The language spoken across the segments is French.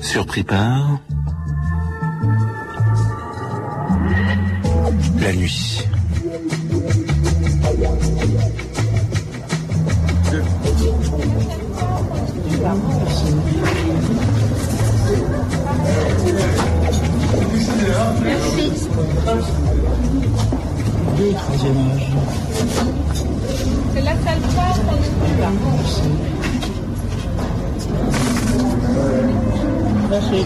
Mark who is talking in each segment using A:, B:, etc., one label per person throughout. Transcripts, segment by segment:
A: Surpris par la nuit.
B: Merci.
C: Deux, troisième âge.
B: C'est la salle 3,
C: Merci.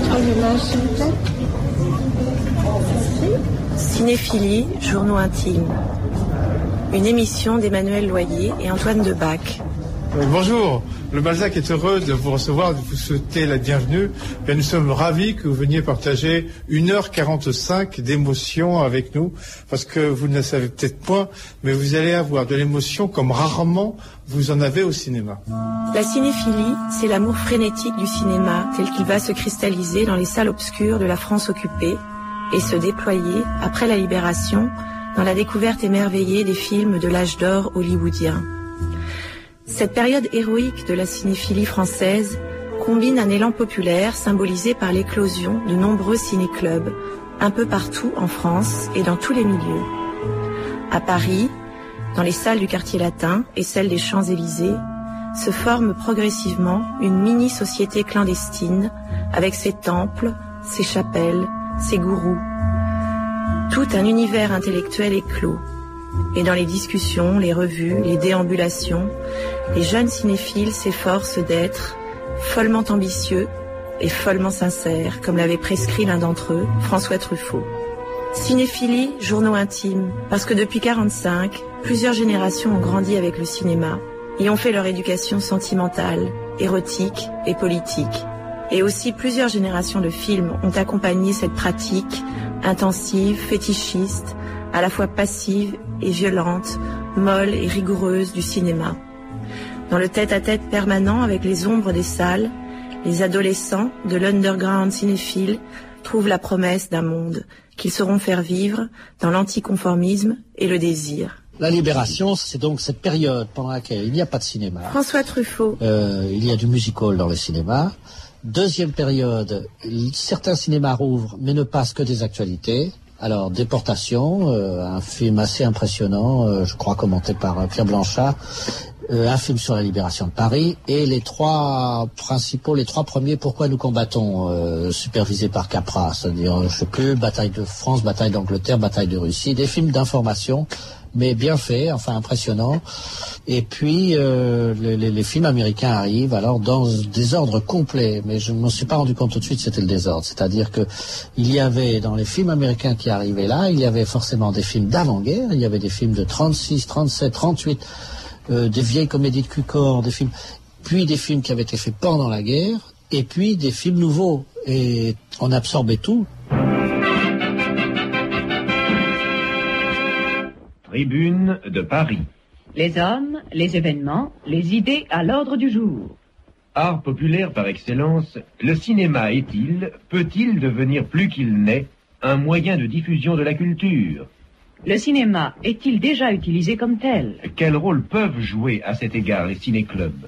B: troisième âge, s'il vous plaît.
D: Cinéphilie, journaux intimes. Une émission d'Emmanuel Loyer et Antoine Debac.
E: Bonjour, le Balzac est heureux de vous recevoir, de vous souhaiter la bienvenue. Bien, nous sommes ravis que vous veniez partager 1h45 d'émotion avec nous, parce que vous ne le savez peut-être point, mais vous allez avoir de l'émotion comme rarement vous en avez au cinéma.
D: La cinéphilie, c'est l'amour frénétique du cinéma, tel qu'il va se cristalliser dans les salles obscures de la France occupée et se déployer, après la Libération, dans la découverte émerveillée des films de l'âge d'or hollywoodien. Cette période héroïque de la cinéphilie française combine un élan populaire symbolisé par l'éclosion de nombreux ciné-clubs, un peu partout en France et dans tous les milieux. À Paris, dans les salles du quartier latin et celles des Champs-Élysées, se forme progressivement une mini-société clandestine avec ses temples, ses chapelles, ses gourous. Tout un univers intellectuel éclos. Et dans les discussions, les revues, les déambulations, les jeunes cinéphiles s'efforcent d'être follement ambitieux et follement sincères, comme l'avait prescrit l'un d'entre eux, François Truffaut. Cinéphilie, journaux intimes, parce que depuis 1945, plusieurs générations ont grandi avec le cinéma, y ont fait leur éducation sentimentale, érotique et politique. Et aussi plusieurs générations de films ont accompagné cette pratique intensive, fétichiste, à la fois passive et violente, molle et rigoureuse du cinéma. Dans le tête-à-tête permanent avec les ombres des salles, les adolescents de l'underground cinéphile trouvent la promesse d'un monde qu'ils sauront faire vivre dans l'anticonformisme et le désir.
C: La Libération, c'est donc cette période pendant laquelle il n'y a pas de cinéma.
D: François Truffaut.
C: Il y a du musical dans les cinémas. Deuxième période, certains cinémas rouvrent, mais ne passent que des actualités. Alors, Déportation, un film assez impressionnant, je crois commenté par Pierre Blanchard, un film sur la libération de Paris, et les trois premiers, Pourquoi nous combattons, supervisés par Capra, c'est-à-dire, je sais plus, Bataille de France, Bataille d'Angleterre, Bataille de Russie, des films d'information, mais bien faits, enfin impressionnants. Et puis, les films américains arrivent, alors dans des ordres complets, mais je ne m'en suis pas rendu compte tout de suite, c'était le désordre. C'est-à-dire que il y avait, dans les films américains qui arrivaient là, il y avait forcément des films d'avant-guerre, il y avait des films de 36, 37, 38, des vieilles comédies de Cukor, des films, puis des films qui avaient été faits pendant la guerre, et puis des films nouveaux. Et on absorbait tout.
F: Tribune de Paris.
G: Les hommes, les événements, les idées à l'ordre du jour.
F: Art populaire par excellence, le cinéma peut-il devenir plus qu'il n'est, un moyen de diffusion de la culture?
G: Le cinéma est-il déjà utilisé comme tel?
F: Quel rôle peuvent jouer à cet égard les ciné-clubs?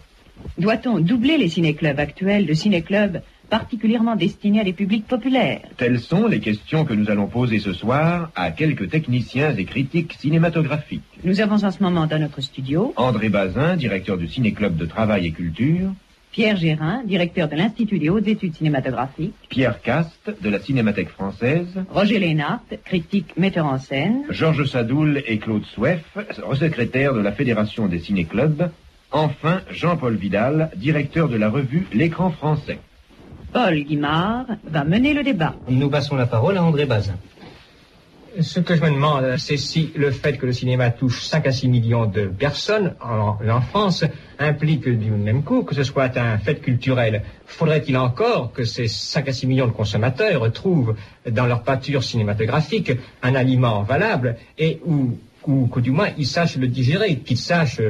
G: Doit-on doubler les ciné-clubs actuels de ciné-clubs particulièrement destinés à des publics populaires?
F: Telles sont les questions que nous allons poser ce soir à quelques techniciens et critiques cinématographiques.
G: Nous avons en ce moment dans notre studio
F: André Bazin, directeur du ciné-club de travail et culture.
G: Pierre Gérin, directeur de l'Institut des hautes études cinématographiques.
F: Pierre Cast, de la Cinémathèque française.
G: Roger Lénart, critique metteur en scène.
F: Georges Sadoul et Claude Soueff, secrétaire de la Fédération des ciné-clubs. Enfin, Jean-Paul Vidal, directeur de la revue L'Écran français.
G: Paul Guimard va mener le débat.
H: Nous passons la parole à André Bazin.
I: Ce que je me demande, c'est si le fait que le cinéma touche 5 à 6 millions de personnes en France implique du même coup que ce soit un fait culturel. Faudrait-il encore que ces 5 à 6 millions de consommateurs trouvent dans leur pâture cinématographique un aliment valable et où ou que du moins ils sachent le digérer, qu'ils sachent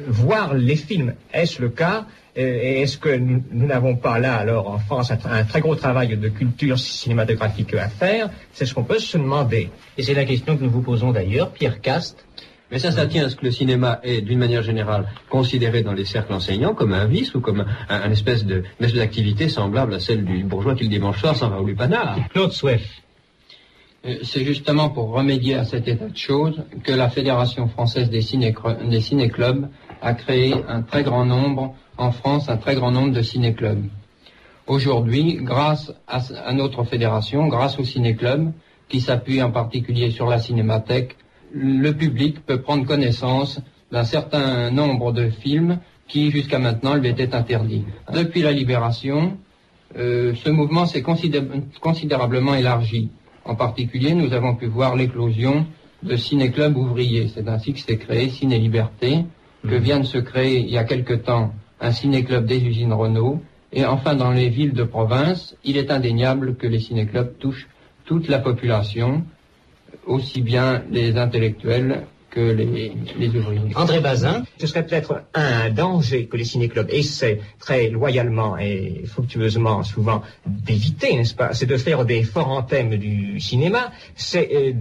I: voir les films. Est-ce le cas? Et est-ce que nous n'avons pas là, alors, en France, un très gros travail de culture cinématographique à faire? C'est ce qu'on peut se demander.
H: Et c'est la question que nous vous posons d'ailleurs, Pierre Cast.
J: Mais ça tient à ce que le cinéma est, d'une manière générale, considéré dans les cercles enseignants comme un vice ou comme une espèce d'activité semblable à celle du bourgeois qui le dimanche soir s'en va au lupanar.
H: Claude Sweff.
K: C'est justement pour remédier à cet état de choses que la Fédération française des ciné-clubs a créé un très grand nombre, en France, un très grand nombre de ciné-clubs. Aujourd'hui, grâce à notre fédération, grâce aux ciné-clubs, qui s'appuient en particulier sur la cinémathèque, le public peut prendre connaissance d'un certain nombre de films qui, jusqu'à maintenant, lui étaient interdits. Depuis la Libération, ce mouvement s'est considérablement élargi. En particulier, nous avons pu voir l'éclosion de ciné-clubs ouvriers. C'est ainsi que s'est créé Ciné-Liberté, que vient de se créer il y a quelque temps un ciné-club des usines Renault. Et enfin, dans les villes de province, il est indéniable que les ciné-clubs touchent toute la population, aussi bien les intellectuels que les ouvriers.
H: André Bazin.
I: Ce serait peut-être un danger que les ciné-clubs essaient très loyalement et fructueusement souvent d'éviter, n'est-ce pas? C'est de faire des forts anthèmes du cinéma, c'est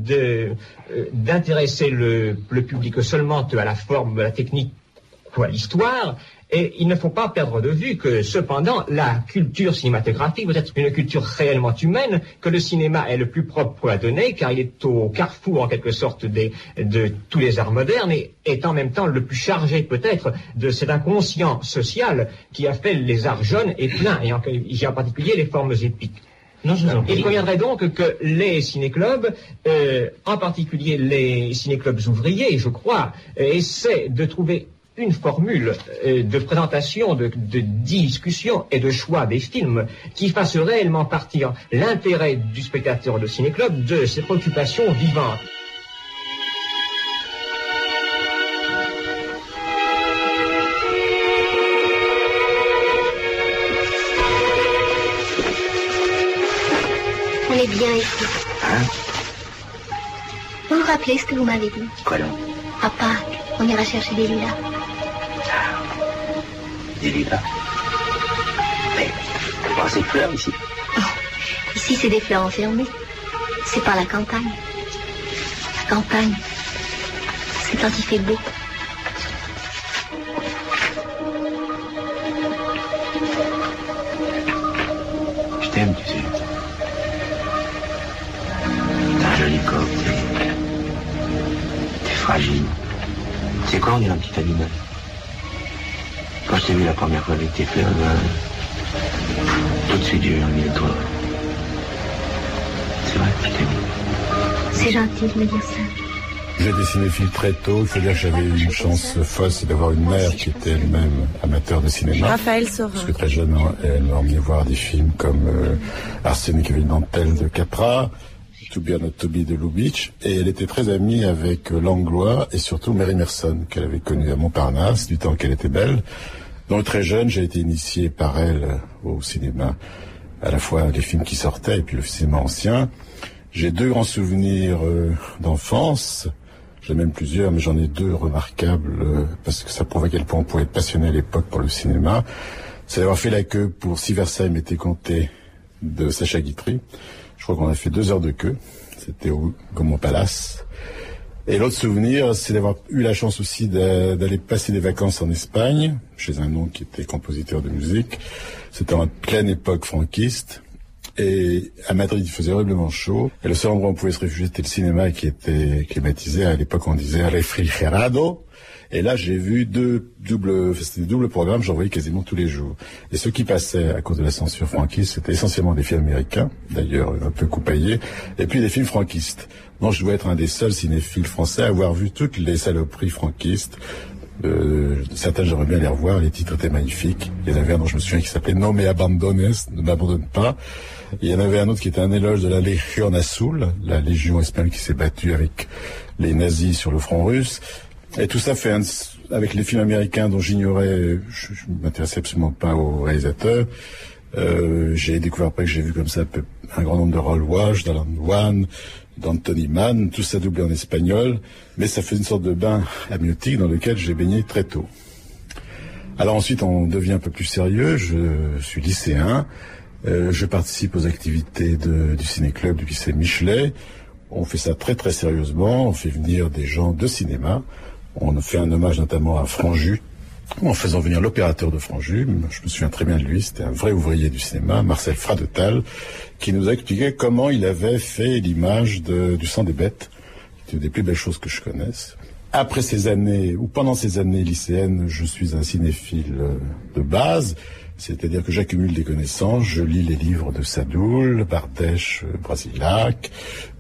I: d'intéresser le public seulement à la forme, à la technique ou à l'histoire. Et il ne faut pas perdre de vue que, cependant, la culture cinématographique doit être une culture réellement humaine, que le cinéma est le plus propre à donner, car il est au carrefour, en quelque sorte, de tous les arts modernes, et est en même temps le plus chargé, peut-être, de cet inconscient social qui a fait les arts jeunes et pleins, et en particulier les formes épiques. Il conviendrait donc que les ciné-clubs, en particulier les ciné-clubs ouvriers, je crois, essaient de trouver une formule de présentation, de discussion et de choix des films qui fasse réellement partir l'intérêt du spectateur de ciné-club de ses préoccupations vivantes.
B: On est bien ici.
A: Hein?
B: Vous vous rappelez ce que vous m'avez dit?
A: Quoi donc?
B: À Pâques, on ira chercher des lilas.
A: Des lilas? Mais, pas ces fleurs ici.
B: Oh, ici, c'est des fleurs enfermées. C'est pas la campagne. La campagne, c'est quand il fait beau.
A: Je t'aime, tu sais. T'as un joli corps, t'es fragile. Tu sais quoi, on est un petit animal. Quand je t'ai vu la première fois avec tes fleurs, tout de suite j'ai eu envie de toi. C'est vrai que je t'aime.
B: C'est gentil de me dire ça.
L: J'ai été cinéphile très tôt. Il faut dire que j'avais eu une chance folle, c'est d'avoir une mère qui était elle-même amateur de cinéma.
D: Raphaël Sorin.
L: Parce que très jeune, elle m'a emmené voir des films comme Arsenic avec une dentelle de Capra, To Be or Not To Be de Lubitsch, et elle était très amie avec Langlois et surtout Mary Merson, qu'elle avait connue à Montparnasse, du temps qu'elle était belle. Donc très jeune, j'ai été initié par elle au cinéma, à la fois les films qui sortaient et puis le cinéma ancien. J'ai deux grands souvenirs d'enfance, j'ai même plusieurs, mais j'en ai deux remarquables, parce que ça prouve à quel point on pouvait être passionné à l'époque pour le cinéma. C'est d'avoir fait la queue pour Si Versailles m'était compté de Sacha Guitry. Je crois qu'on a fait 2 heures de queue. C'était au Gaumont Palace. Et l'autre souvenir, c'est d'avoir eu la chance aussi d'aller passer des vacances en Espagne, chez un oncle qui était compositeur de musique. C'était en pleine époque franquiste. Et à Madrid, il faisait horriblement chaud. Et le seul endroit où on pouvait se réfugier, c'était le cinéma qui était climatisé. À l'époque, on disait refrigerado. Et là, j'ai vu c'était des doubles programmes, j'en voyais quasiment tous les jours. Et ceux qui passaient à cause de la censure franquiste, c'était essentiellement des films américains, d'ailleurs un peu coupaillés, et puis des films franquistes. Donc je dois être un des seuls cinéphiles français à avoir vu toutes les saloperies franquistes. Certains, j'aimerais bien les revoir, les titres étaient magnifiques. Il y en avait un dont je me souviens qui s'appelait Non me abandones, ne m'abandonne pas. Il y en avait un autre qui était un éloge de la Légion Azul, la légion espagnole qui s'est battue avec les nazis sur le front russe. Et tout ça fait avec les films américains dont j'ignorais, je m'intéressais absolument pas aux réalisateurs, J'ai découvert après que j'ai vu comme ça un grand nombre de Raoul Walsh, d'Alan Wan, d'Anthony Mann, tout ça doublé en espagnol, mais ça fait une sorte de bain amniotique dans lequel j'ai baigné très tôt. Alors ensuite, on devient un peu plus sérieux, je suis lycéen, je participe aux activités du ciné-club du lycée Michelet. On fait ça très très sérieusement, on fait venir des gens de cinéma, on fait un hommage notamment à Franju, en faisant venir l'opérateur de Franju. Je me souviens très bien de lui, c'était un vrai ouvrier du cinéma, Marcel Fradetal, qui nous a expliqué comment il avait fait l'image du sang des bêtes, qui est une des plus belles choses que je connaisse. Après ces années, ou pendant ces années lycéennes, je suis un cinéphile de base, c'est-à-dire que j'accumule des connaissances, je lis les livres de Sadoul, Bardèche, Brasilac,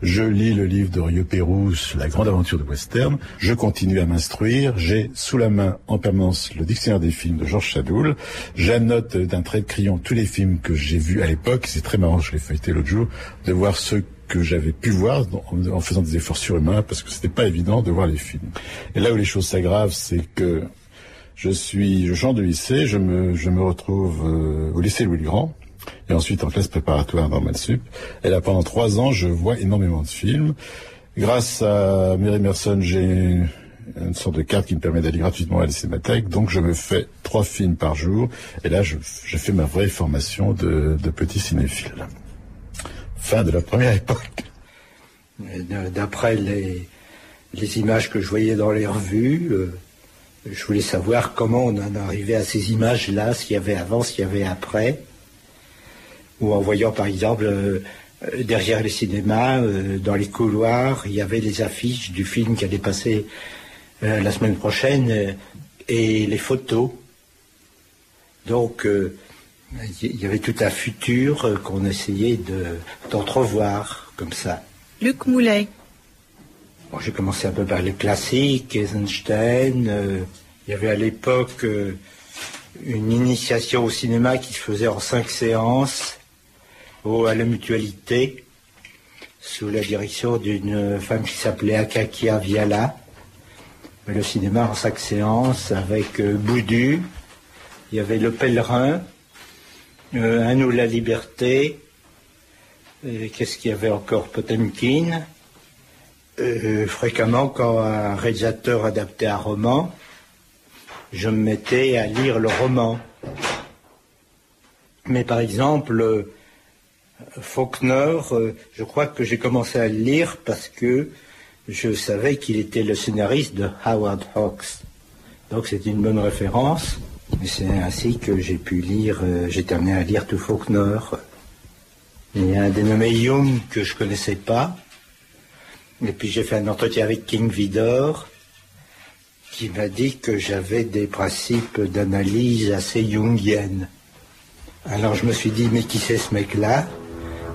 L: je lis le livre de Rieux Pérouse, La grande aventure de western, je continue à m'instruire, j'ai sous la main en permanence le dictionnaire des films de Georges Sadoul, j'annote d'un trait de crayon tous les films que j'ai vus à l'époque, c'est très marrant, je l'ai feuilleté l'autre jour, de voir ceux que j'avais pu voir en faisant des efforts surhumains, parce que c'était pas évident de voir les films. Et là où les choses s'aggravent, c'est que je change de lycée, je me retrouve au lycée Louis-le-Grand, et ensuite en classe préparatoire dans Malsup. Et là, pendant 3 ans, je vois énormément de films. Grâce à Mary Merson, j'ai une sorte de carte qui me permet d'aller gratuitement à la cinémathèque, donc je me fais 3 films par jour, et là, je fais ma vraie formation de petit cinéphile. Fin de la première époque.
M: D'après les images que je voyais dans les revues, je voulais savoir comment on en arrivait à ces images-là, s'il y avait avant, s'il y avait après. Ou en voyant par exemple, derrière les cinémas, dans les couloirs, il y avait les affiches du film qui allait passer la semaine prochaine et les photos. Donc, il y avait tout un futur qu'on essayait d'entrevoir comme ça.
D: Luc Moulet.
M: Bon, j'ai commencé un peu par les classiques, Eisenstein. Il y avait à l'époque une initiation au cinéma qui se faisait en 5 séances à la Mutualité, sous la direction d'une femme qui s'appelait Akakia Viala. Le cinéma en 5 séances avec Boudu. Il y avait Le Pèlerin, Un nous la liberté. Qu'est-ce qu'il y avait encore? Potemkin. Fréquemment, quand un réalisateur adaptait un roman, je me mettais à lire le roman. Mais par exemple, Faulkner, je crois que j'ai commencé à le lire parce que je savais qu'il était le scénariste de Howard Hawks. Donc c'était une bonne référence. Et c'est ainsi que j'ai pu lire, j'ai terminé à lire tout Faulkner. Il y a un dénommé Jung que je connaissais pas. Et puis j'ai fait un entretien avec King Vidor qui m'a dit que j'avais des principes d'analyse assez jungiennes. Alors je me suis dit, mais qui c'est ce mec-là?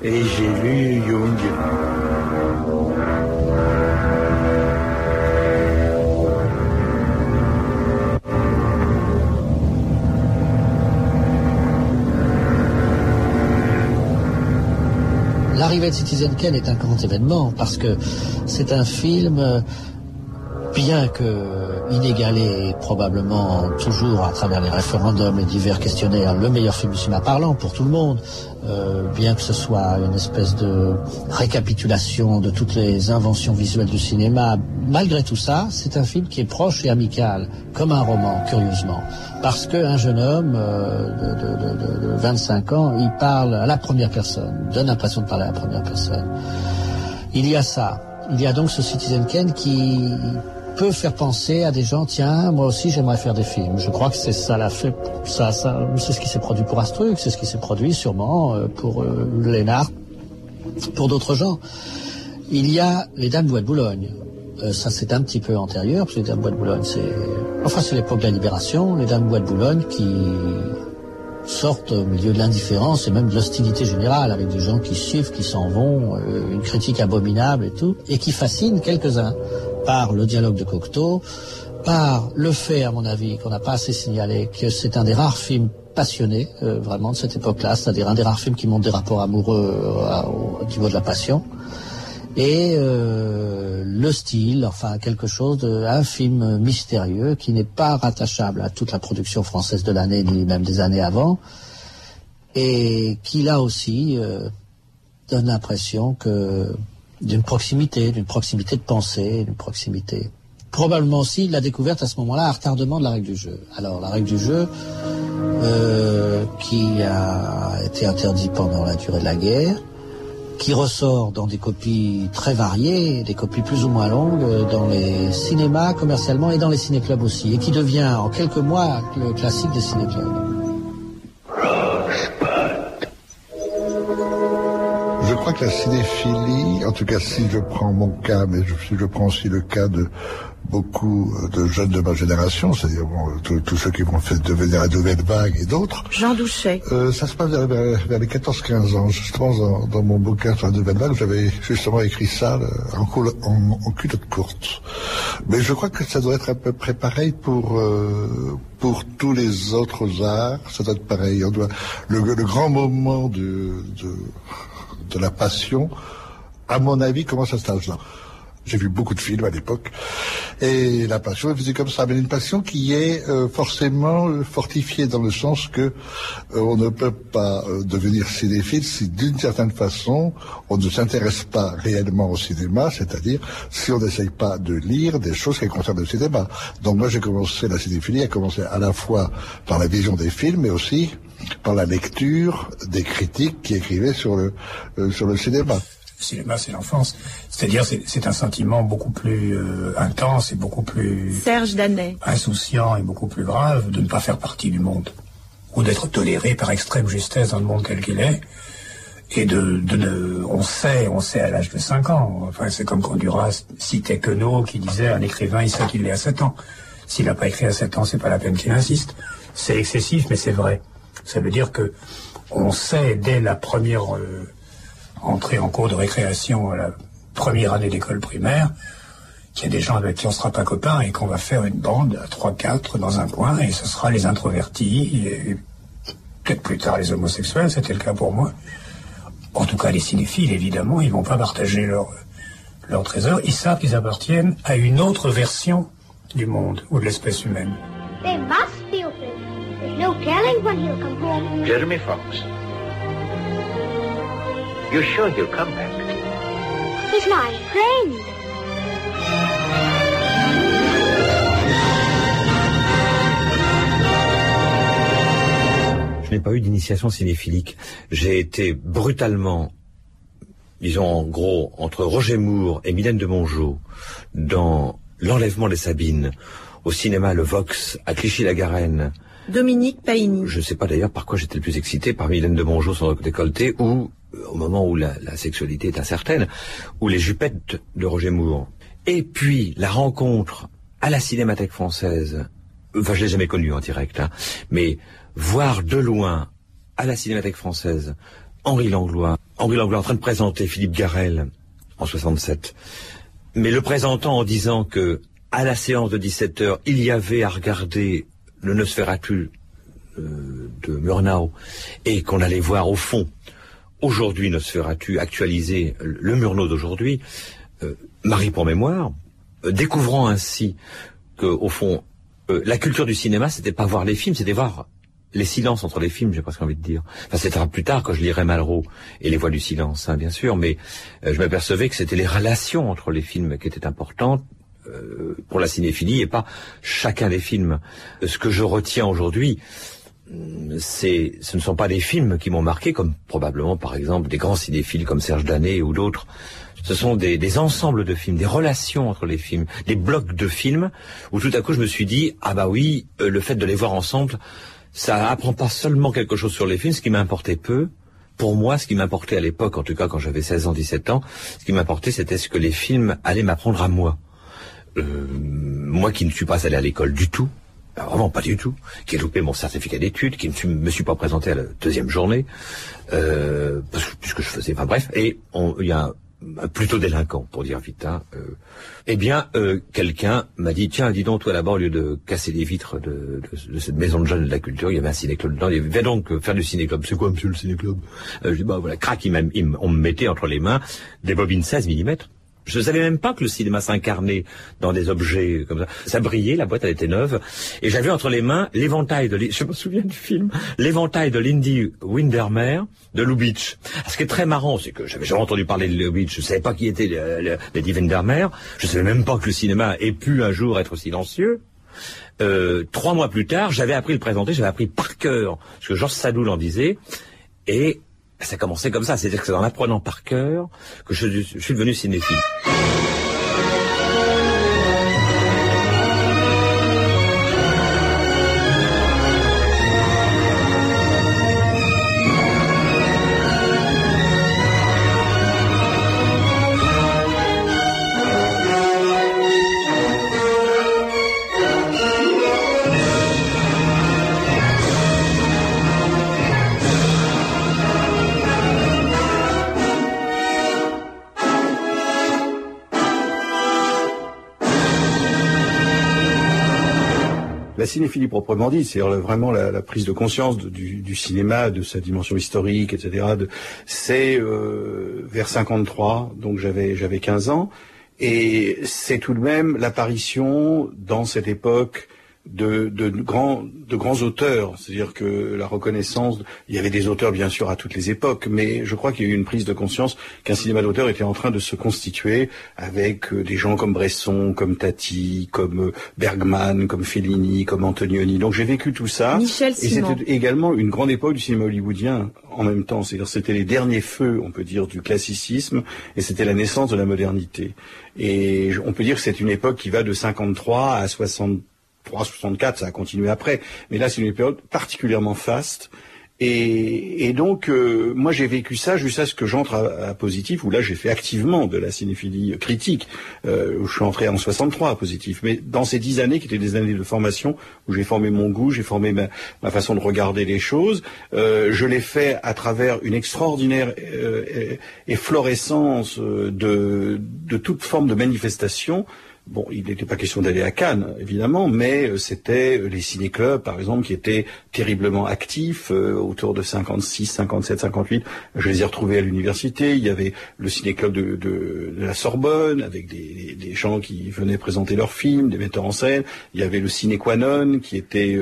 M: Et j'ai lu Jung.
C: L'arrivée de Citizen Kane est un grand événement parce que c'est un film, bien que inégalé probablement toujours à travers les référendums et divers questionnaires, le meilleur film du cinéma parlant pour tout le monde, bien que ce soit une espèce de récapitulation de toutes les inventions visuelles du cinéma, malgré tout ça, c'est un film qui est proche et amical, comme un roman, curieusement. Parce qu'un jeune homme de 25 ans, il parle à la première personne, donne l'impression de parler à la première personne. Il y a ça. Il y a donc ce Citizen Kane qui peut faire penser à des gens, tiens, moi aussi j'aimerais faire des films. Je crois que c'est ça c'est ce qui s'est produit pour Astruc, c'est ce qui s'est produit sûrement pour Lénard, pour d'autres gens. Il y a Les Dames Bois de Boulogne. Ça c'est un petit peu antérieur, parce que Les Dames Bois de Boulogne c'est l'époque de la Libération, Les Dames Bois de Boulogne qui sortent au milieu de l'indifférence et même de l'hostilité générale, avec des gens qui suivent, qui s'en vont, une critique abominable et tout, et qui fascinent quelques-uns par le dialogue de Cocteau, par le fait, à mon avis, qu'on n'a pas assez signalé, que c'est un des rares films passionnés, vraiment, de cette époque-là, c'est-à-dire un des rares films qui montre des rapports amoureux au niveau de la passion, et le style, enfin quelque chose un film mystérieux qui n'est pas rattachable à toute la production française de l'année ni même des années avant, et qui là aussi donne l'impression d'une proximité de pensée, d'une proximité. Probablement aussi la découverte à ce moment-là, un retardement de la règle du jeu. Alors la règle du jeu qui a été interdite pendant la durée de la guerre, qui ressort dans des copies très variées, des copies plus ou moins longues, dans les cinémas commercialement et dans les ciné-clubs aussi, et qui devient en quelques mois le classique des ciné-clubs.
N: Je crois que la cinéphilie, en tout cas si je prends mon cas, mais je prends aussi le cas de beaucoup de jeunes de ma génération, c'est-à-dire tous ceux qui vont devenir la nouvelle vague et d'autres.
D: Jean Douchet.
N: Ça se passe vers les 14-15 ans. Justement, dans mon bouquin sur la nouvelle vague, j'avais justement écrit ça en culotte courte. Mais je crois que ça doit être à peu près pareil pour tous les autres arts. Ça doit être pareil. Le grand moment de la passion, à mon avis, commence à cet âge-là. J'ai vu beaucoup de films à l'époque, et la passion est faisait comme ça, mais une passion qui est forcément fortifiée dans le sens que on ne peut pas devenir cinéphile si d'une certaine façon on ne s'intéresse pas réellement au cinéma, c'est-à-dire si on n'essaye pas de lire des choses qui concernent le cinéma. Donc moi j'ai commencé la cinéphilie, a commencé à la fois par la vision des films, mais aussi par la lecture des critiques qui écrivaient sur le cinéma.
O: Le cinéma, c'est l'enfance. C'est-à-dire, c'est un sentiment beaucoup plus intense et beaucoup plus...
D: Serge Danet.
O: Insouciant et beaucoup plus grave de ne pas faire partie du monde. Ou d'être toléré par extrême justesse dans le monde tel qu'il est. Et on sait à l'âge de 5 ans. Enfin, c'est comme quand Duras citait Queneau qui disait un écrivain, il sait qu'il l'est à 7 ans. S'il n'a pas écrit à 7 ans, c'est pas la peine qu'il insiste. C'est excessif, mais c'est vrai. Ça veut dire que on sait dès la première... entrée en cours de récréation à la première année d'école primaire, qu'il y a des gens avec qui on ne sera pas copains et qu'on va faire une bande à 3-4 dans un coin et ce sera les introvertis et peut-être plus tard les homosexuels, c'était le cas pour moi. En tout cas les cinéphiles, évidemment, ils ne vont pas partager leur trésor, ils savent qu'ils appartiennent à une autre version du monde ou de l'espèce humaine.
P: They must feel it. There's no telling when he'll come home.
A: Jeremy Fox. You're sure he'll come back?
P: He's my friend.
A: Je n'ai pas eu d'initiation cinéphilique. J'ai été brutalement, disons en gros, entre Roger Moore et Mylène de Mongeau, dans L'Enlèvement des Sabines, au cinéma Le Vox, à Clichy-la-Garenne.
D: Dominique Paini.
A: Je ne sais pas d'ailleurs par quoi j'étais le plus excité, par Mylène de Mongeau, son décolleté, ou au moment où la sexualité est incertaine, ou les jupettes de Roger Moore. Et puis, la rencontre à la Cinémathèque française, enfin je l'ai jamais connue en direct, mais voir de loin, à la Cinémathèque française, Henri Langlois en train de présenter Philippe Garrel, en 67, mais le présentant en disant que, à la séance de 17h, il y avait à regarder le Nosferatu de Murnau, et qu'on allait voir au fond, aujourd'hui Nosferatu, actualisé, le Murnau d'aujourd'hui, Marie pour mémoire, découvrant ainsi que, au fond, la culture du cinéma, c'était pas voir les films, c'était voir les silences entre les films, j'ai presque envie de dire. Enfin, c'était plus tard, quand je lirai Malraux et Les Voix du silence, bien sûr, mais je m'apercevais que c'était les relations entre les films qui étaient importantes, pour la cinéphilie, et pas chacun des films. Ce que je retiens aujourd'hui, ce ne sont pas des films qui m'ont marqué, comme probablement, par exemple, des grands cinéphiles comme Serge Danet ou d'autres. Ce sont des ensembles de films, des relations entre les films, des blocs de films, où tout à coup je me suis dit, ah bah oui, le fait de les voir ensemble, ça apprend pas seulement quelque chose sur les films, ce qui m'importait peu. Pour moi, ce qui m'importait à l'époque, en tout cas quand j'avais 16 ans, 17 ans, ce qui m'importait, c'était ce que les films allaient m'apprendre à moi. Moi qui ne suis pas allé à l'école du tout, vraiment pas du tout, qui ai loupé mon certificat d'études, qui ne me suis pas présenté à la deuxième journée, puisque je faisais, enfin bref, et il y a plutôt délinquant, pour dire vite, quelqu'un m'a dit, tiens, dis donc, toi là-bas, au lieu de casser les vitres de cette maison de jeunes de la culture, il y avait un ciné-club dedans, il va donc faire du ciné-club. C'est quoi, monsieur, le ciné-club? Je dis, bah voilà, crac, on me mettait entre les mains des bobines 16 mm, Je ne savais même pas que le cinéma s'incarnait dans des objets comme ça. Ça brillait, la boîte elle était neuve, et j'avais entre les mains l'éventail je me souviens du film, l'éventail de Lindy Windermere de Lubitsch. Ce qui est très marrant, c'est que j'avais jamais entendu parler de Lubitsch, je savais pas qui était Lindy Windermere, je savais même pas que le cinéma ait pu un jour être silencieux. 3 mois plus tard, j'avais appris le présenter, j'avais appris par cœur ce que Georges Sadoul en disait, et ça commençait comme ça, c'est-à-dire que c'est en apprenant par cœur que je suis devenu cinéphile.
Q: La cinéphilie proprement dit, c'est vraiment la prise de conscience du cinéma, de sa dimension historique, etc. C'est vers 53, donc j'avais 15 ans, et c'est tout de même l'apparition dans cette époque de grands auteurs, c'est-à-dire que la reconnaissance, il y avait des auteurs bien sûr à toutes les époques, mais je crois qu'il y a eu une prise de conscience qu'un cinéma d'auteur était en train de se constituer avec des gens comme Bresson, comme Tati, comme Bergman, comme Fellini, comme Antonioni. Donc j'ai vécu tout ça.
D: Michel Simon.
Q: Et c'était également une grande époque du cinéma hollywoodien en même temps, c'est-à-dire c'était les derniers feux, on peut dire, du classicisme, et c'était la naissance de la modernité. Et on peut dire que c'est une époque qui va de 53 à 64, ça a continué après, mais là c'est une période particulièrement faste, et donc moi j'ai vécu ça jusqu'à ce que j'entre à Positif, où là j'ai fait activement de la cinéphilie critique, où je suis entré en 63 à Positif, mais dans ces 10 années qui étaient des années de formation, où j'ai formé mon goût, j'ai formé ma façon de regarder les choses, je l'ai fait à travers une extraordinaire efflorescence de toute forme de manifestation. Bon, il n'était pas question d'aller à Cannes, évidemment, mais c'était les ciné-clubs, par exemple, qui étaient terriblement actifs autour de 56, 57, 58. Je les ai retrouvés à l'université. Il y avait le ciné-club de la Sorbonne, avec des gens qui venaient présenter leurs films, des metteurs en scène. Il y avait le Ciné Quanon, qui était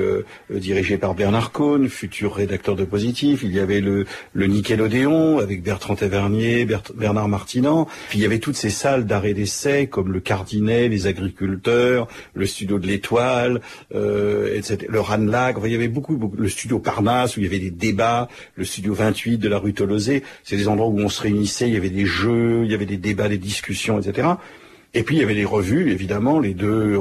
Q: dirigé par Bernard Cohn, futur rédacteur de Positif. Il y avait le Nickelodeon, avec Bertrand Tavernier, Bernard Martinan. Puis il y avait toutes ces salles d'arrêt d'essai, comme le Cardinet, les agriculteurs, le studio de l'Étoile, etc., le Ranelagh, il y avait beaucoup, le studio Parnasse, où il y avait des débats, le studio 28 de la rue Tolosé, c'est des endroits où on se réunissait, il y avait des jeux, il y avait des débats, des discussions, etc. Et puis il y avait les revues, évidemment, les deux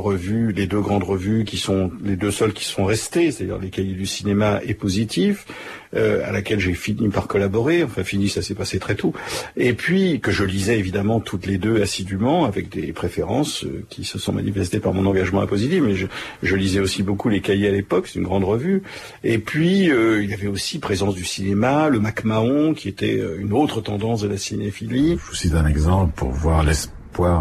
Q: grandes revues qui sont les deux seules qui sont restées, c'est-à-dire les Cahiers du cinéma et Positif, à laquelle j'ai fini par collaborer, ça s'est passé très tôt, et puis que je lisais évidemment toutes les deux assidûment, avec des préférences qui se sont manifestées par mon engagement à Positif, mais je lisais aussi beaucoup les Cahiers à l'époque, c'est une grande revue, et puis il y avait aussi Présence du cinéma, le Mac-Mahon, qui était une autre tendance de la cinéphilie.
L: Je vous cite un exemple pour voir l'espoir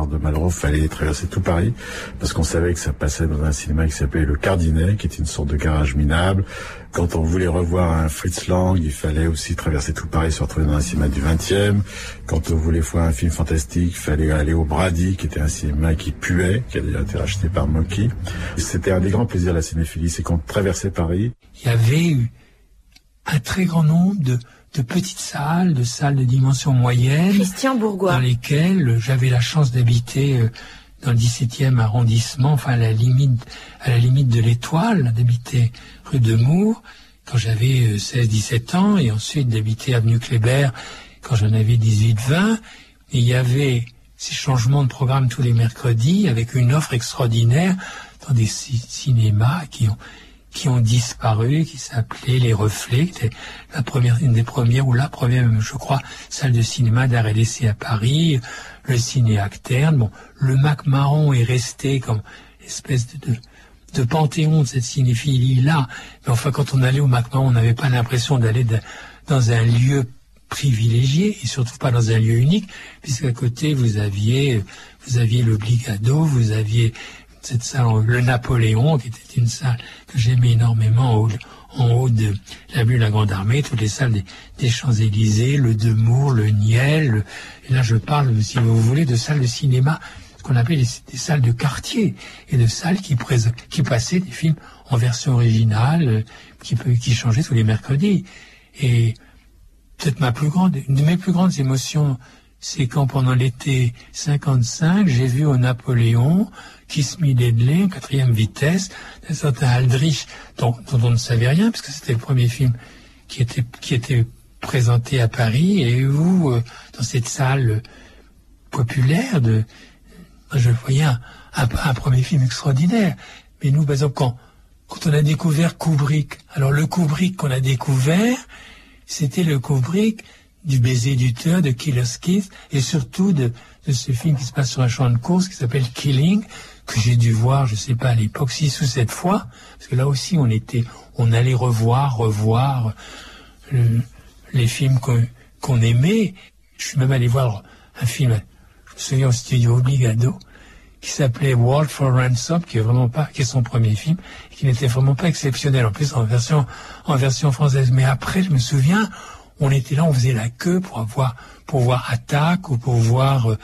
L: de Malraux, fallait traverser tout Paris, parce qu'on savait que ça passait dans un cinéma qui s'appelait le Cardinet, qui était une sorte de garage minable. Quand on voulait revoir un Fritz Lang, il fallait aussi traverser tout Paris, se retrouver dans un cinéma du 20e. Quand on voulait voir un film fantastique, il fallait aller au Brady, qui était un cinéma qui puait, qui a déjà été racheté par Mocky. C'était un des grands plaisirs de la cinéphilie, c'est qu'on traversait Paris.
R: Il y avait eu un très grand nombre de petites salles, de salles de dimension moyenne,
D: Christian Bourgois,
R: dans lesquelles j'avais la chance d'habiter dans le 17e arrondissement, enfin à la limite de l'Étoile, d'habiter rue de Mour quand j'avais 16-17 ans, et ensuite d'habiter avenue Kléber quand j'en avais 18-20. Et il y avait ces changements de programme tous les mercredis avec une offre extraordinaire dans des cinémas qui ont disparu, qui s'appelait Les Reflets, qui était une des premières, ou la première, je crois, salle de cinéma d'arrêt d'essai à Paris, le Ciné Acterne. Bon, le Mac-Mahon est resté comme espèce de panthéon de cette cinéphilie-là. Mais enfin, quand on allait au Mac-Mahon, on n'avait pas l'impression d'aller dans un lieu privilégié, et surtout pas dans un lieu unique, puisqu'à côté, vous aviez l'Obligado, vous aviez cette salle, le Napoléon, qui était une salle que j'aimais énormément en haut de l'avenue de la Grande Armée, toutes les salles des Champs-Élysées, le Demours, le Niel, et là je parle, si vous voulez, de salles de cinéma, ce qu'on appelle des salles de quartier, et de salles qui passaient des films en version originale, qui changeaient tous les mercredis. Et peut-être une de mes plus grandes émotions, c'est quand pendant l'été 55, j'ai vu au Napoléon Kiss Me Deadly en 4e vitesse, d'un certain Aldrich, dont on ne savait rien, parce que c'était le premier film qui était présenté à Paris, et où, dans cette salle populaire, je voyais un premier film extraordinaire. Mais nous, par exemple, quand on a découvert Kubrick, alors le Kubrick qu'on a découvert, c'était le Kubrick du Baiser du tueur, de Killer's Kiss, et surtout de ce film qui se passe sur un champ de course qui s'appelle Killing, que j'ai dû voir, je sais pas, à l'époque 6 ou 7 fois, parce que là aussi on allait revoir les films qu'on aimait. Je suis même allé voir un film, je me souviens, au studio Obligado, qui s'appelait World for Ransom, qui est son premier film, et qui n'était vraiment pas exceptionnel, en plus en version française. Mais après, je me souviens, on était là, on faisait la queue pour voir Attaque, ou pour voir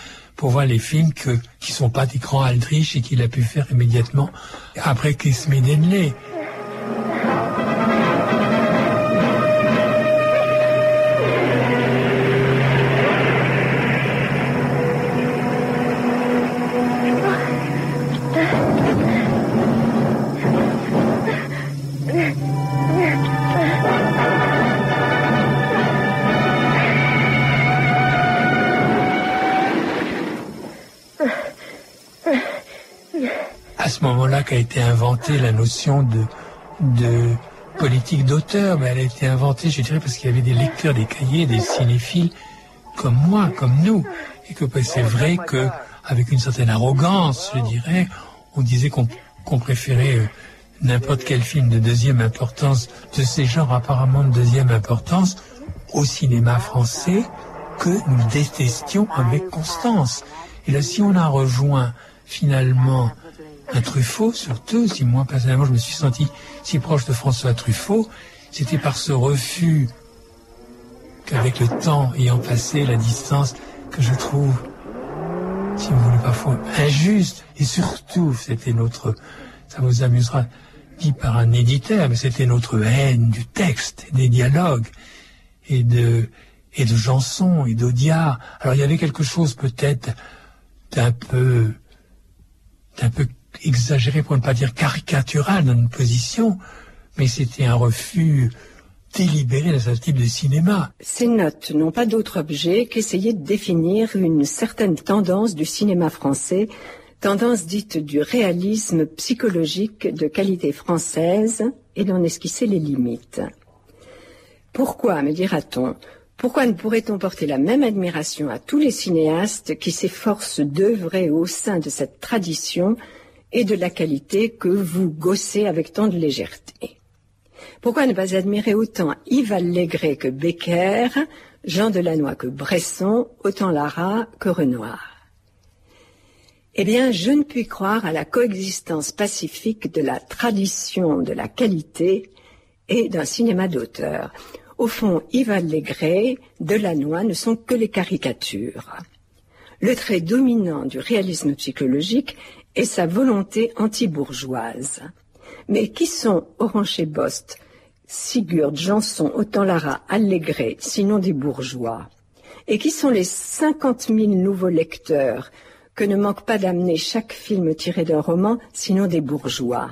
R: les films qui sont pas des grands Aldrich et qu'il a pu faire immédiatement après Kiss Me Deadly. À ce moment-là qu'a été inventée la notion de politique d'auteur, mais elle a été inventée, je dirais, parce qu'il y avait des lecteurs, des cahiers, des cinéphiles comme moi, comme nous, et que c'est vrai que, avec une certaine arrogance, je dirais, on disait qu'on préférait n'importe quel film de deuxième importance, de ces genres apparemment de deuxième importance, au cinéma français, que nous détestions avec constance. Et là, si on a rejoint finalement un Truffaut, surtout, si moi personnellement je me suis senti si proche de François Truffaut, c'était par ce refus qu'avec le temps ayant passé, la distance, que je trouve, si vous voulez, parfois injuste. Et surtout, c'était ça vous amusera, dit par un éditeur, mais c'était notre haine du texte, des dialogues, et de Janson, et d'Audiard. Alors il y avait quelque chose peut-être d'un peu exagéré, pour ne pas dire caricatural dans une position, mais c'était un refus délibéré de ce type de cinéma.
D: Ces notes n'ont pas d'autre objet qu'essayer de définir une certaine tendance du cinéma français, tendance dite du réalisme psychologique de qualité française, et d'en esquisser les limites. Pourquoi, me dira-t-on, pourquoi ne pourrait-on porter la même admiration à tous les cinéastes qui s'efforcent d'œuvrer au sein de cette tradition et de la qualité que vous gossez avec tant de légèreté? Pourquoi ne pas admirer autant Yves Allégret que Becker, Jean Delannoy que Bresson, autant Lara que Renoir? Eh bien, je ne puis croire à la coexistence pacifique de la tradition de la qualité et d'un cinéma d'auteur. Au fond, Yves Allégret, Delannoy ne sont que les caricatures. Le trait dominant du réalisme psychologique est sa volonté anti-bourgeoise. Mais qui sont Orange-et-Bost, Sigurd, Janson, Autant-Lara, Allégret, sinon des bourgeois? Et qui sont les 50 000 nouveaux lecteurs que ne manque pas d'amener chaque film tiré d'un roman, sinon des bourgeois?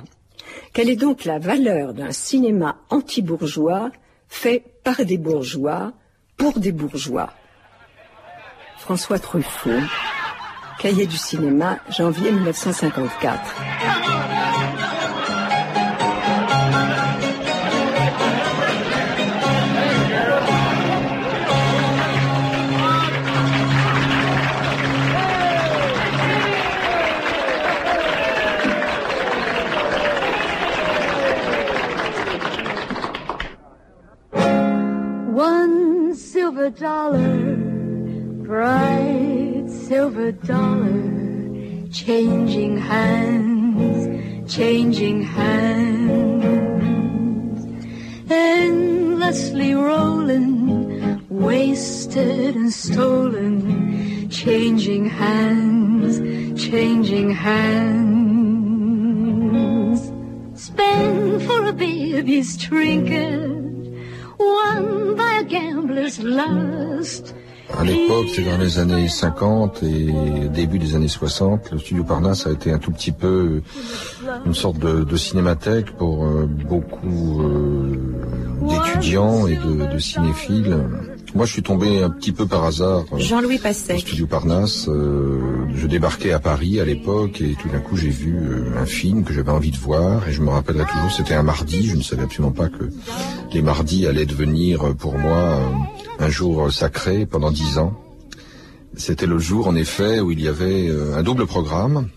D: Quelle est donc la valeur d'un cinéma anti-bourgeois fait par des bourgeois, pour des bourgeois? François Truffaut, Cahiers du cinéma, janvier 1954.
S: One silver dollar, bright silver dollar, changing hands. changing hands, endlessly rolling, wasted and stolen, changing hands, changing hands. Spent for a baby's trinket, won by a gambler's lust.
T: À l'époque, c'est dans les années 50 et début des années 60, le studio Parnasse a été un tout petit peu une sorte de cinémathèque pour beaucoup d'étudiants et de cinéphiles. Moi, je suis tombé un petit peu par hasard
D: Jean-Louis Passec.
T: au studio Parnasse. Je débarquais à Paris à l'époque et tout d'un coup, j'ai vu un film que j'avais envie de voir et je me rappellerai toujours, c'était un mardi. Je ne savais absolument pas que les mardis allaient devenir pour moi un jour sacré pendant 10 ans. C'était le jour, en effet, où il y avait un double programme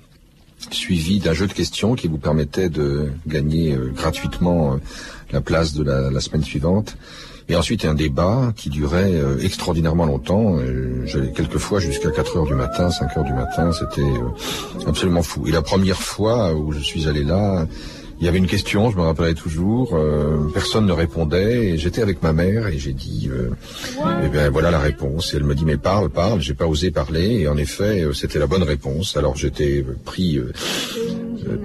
T: suivi d'un jeu de questions qui vous permettait de gagner gratuitement la place de la semaine suivante. Et ensuite un débat qui durait extraordinairement longtemps. J'allais quelquefois jusqu'à 4 heures du matin, 5 heures du matin. C'était absolument fou. Et la première fois où je suis allé là, il y avait une question, je me rappellerai toujours, personne ne répondait et j'étais avec ma mère et j'ai dit eh bien voilà la réponse. Et elle me dit mais parle, j'ai pas osé parler et en effet c'était la bonne réponse. Alors j'étais pris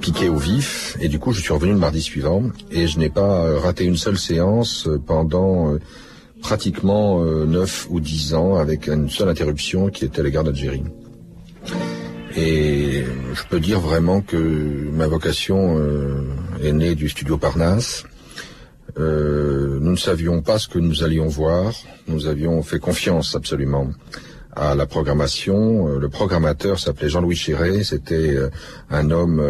T: piqué au vif et du coup je suis revenu le mardi suivant et je n'ai pas raté une seule séance pendant pratiquement 9 ou 10 ans avec une seule interruption qui était la guerre d'Algérie. Et je peux dire vraiment que ma vocation est née du studio Parnasse. Nous ne savions pas ce que nous allions voir. Nous avions fait confiance absolument à la programmation. Le programmateur s'appelait Jean-Louis Chéret. C'était un homme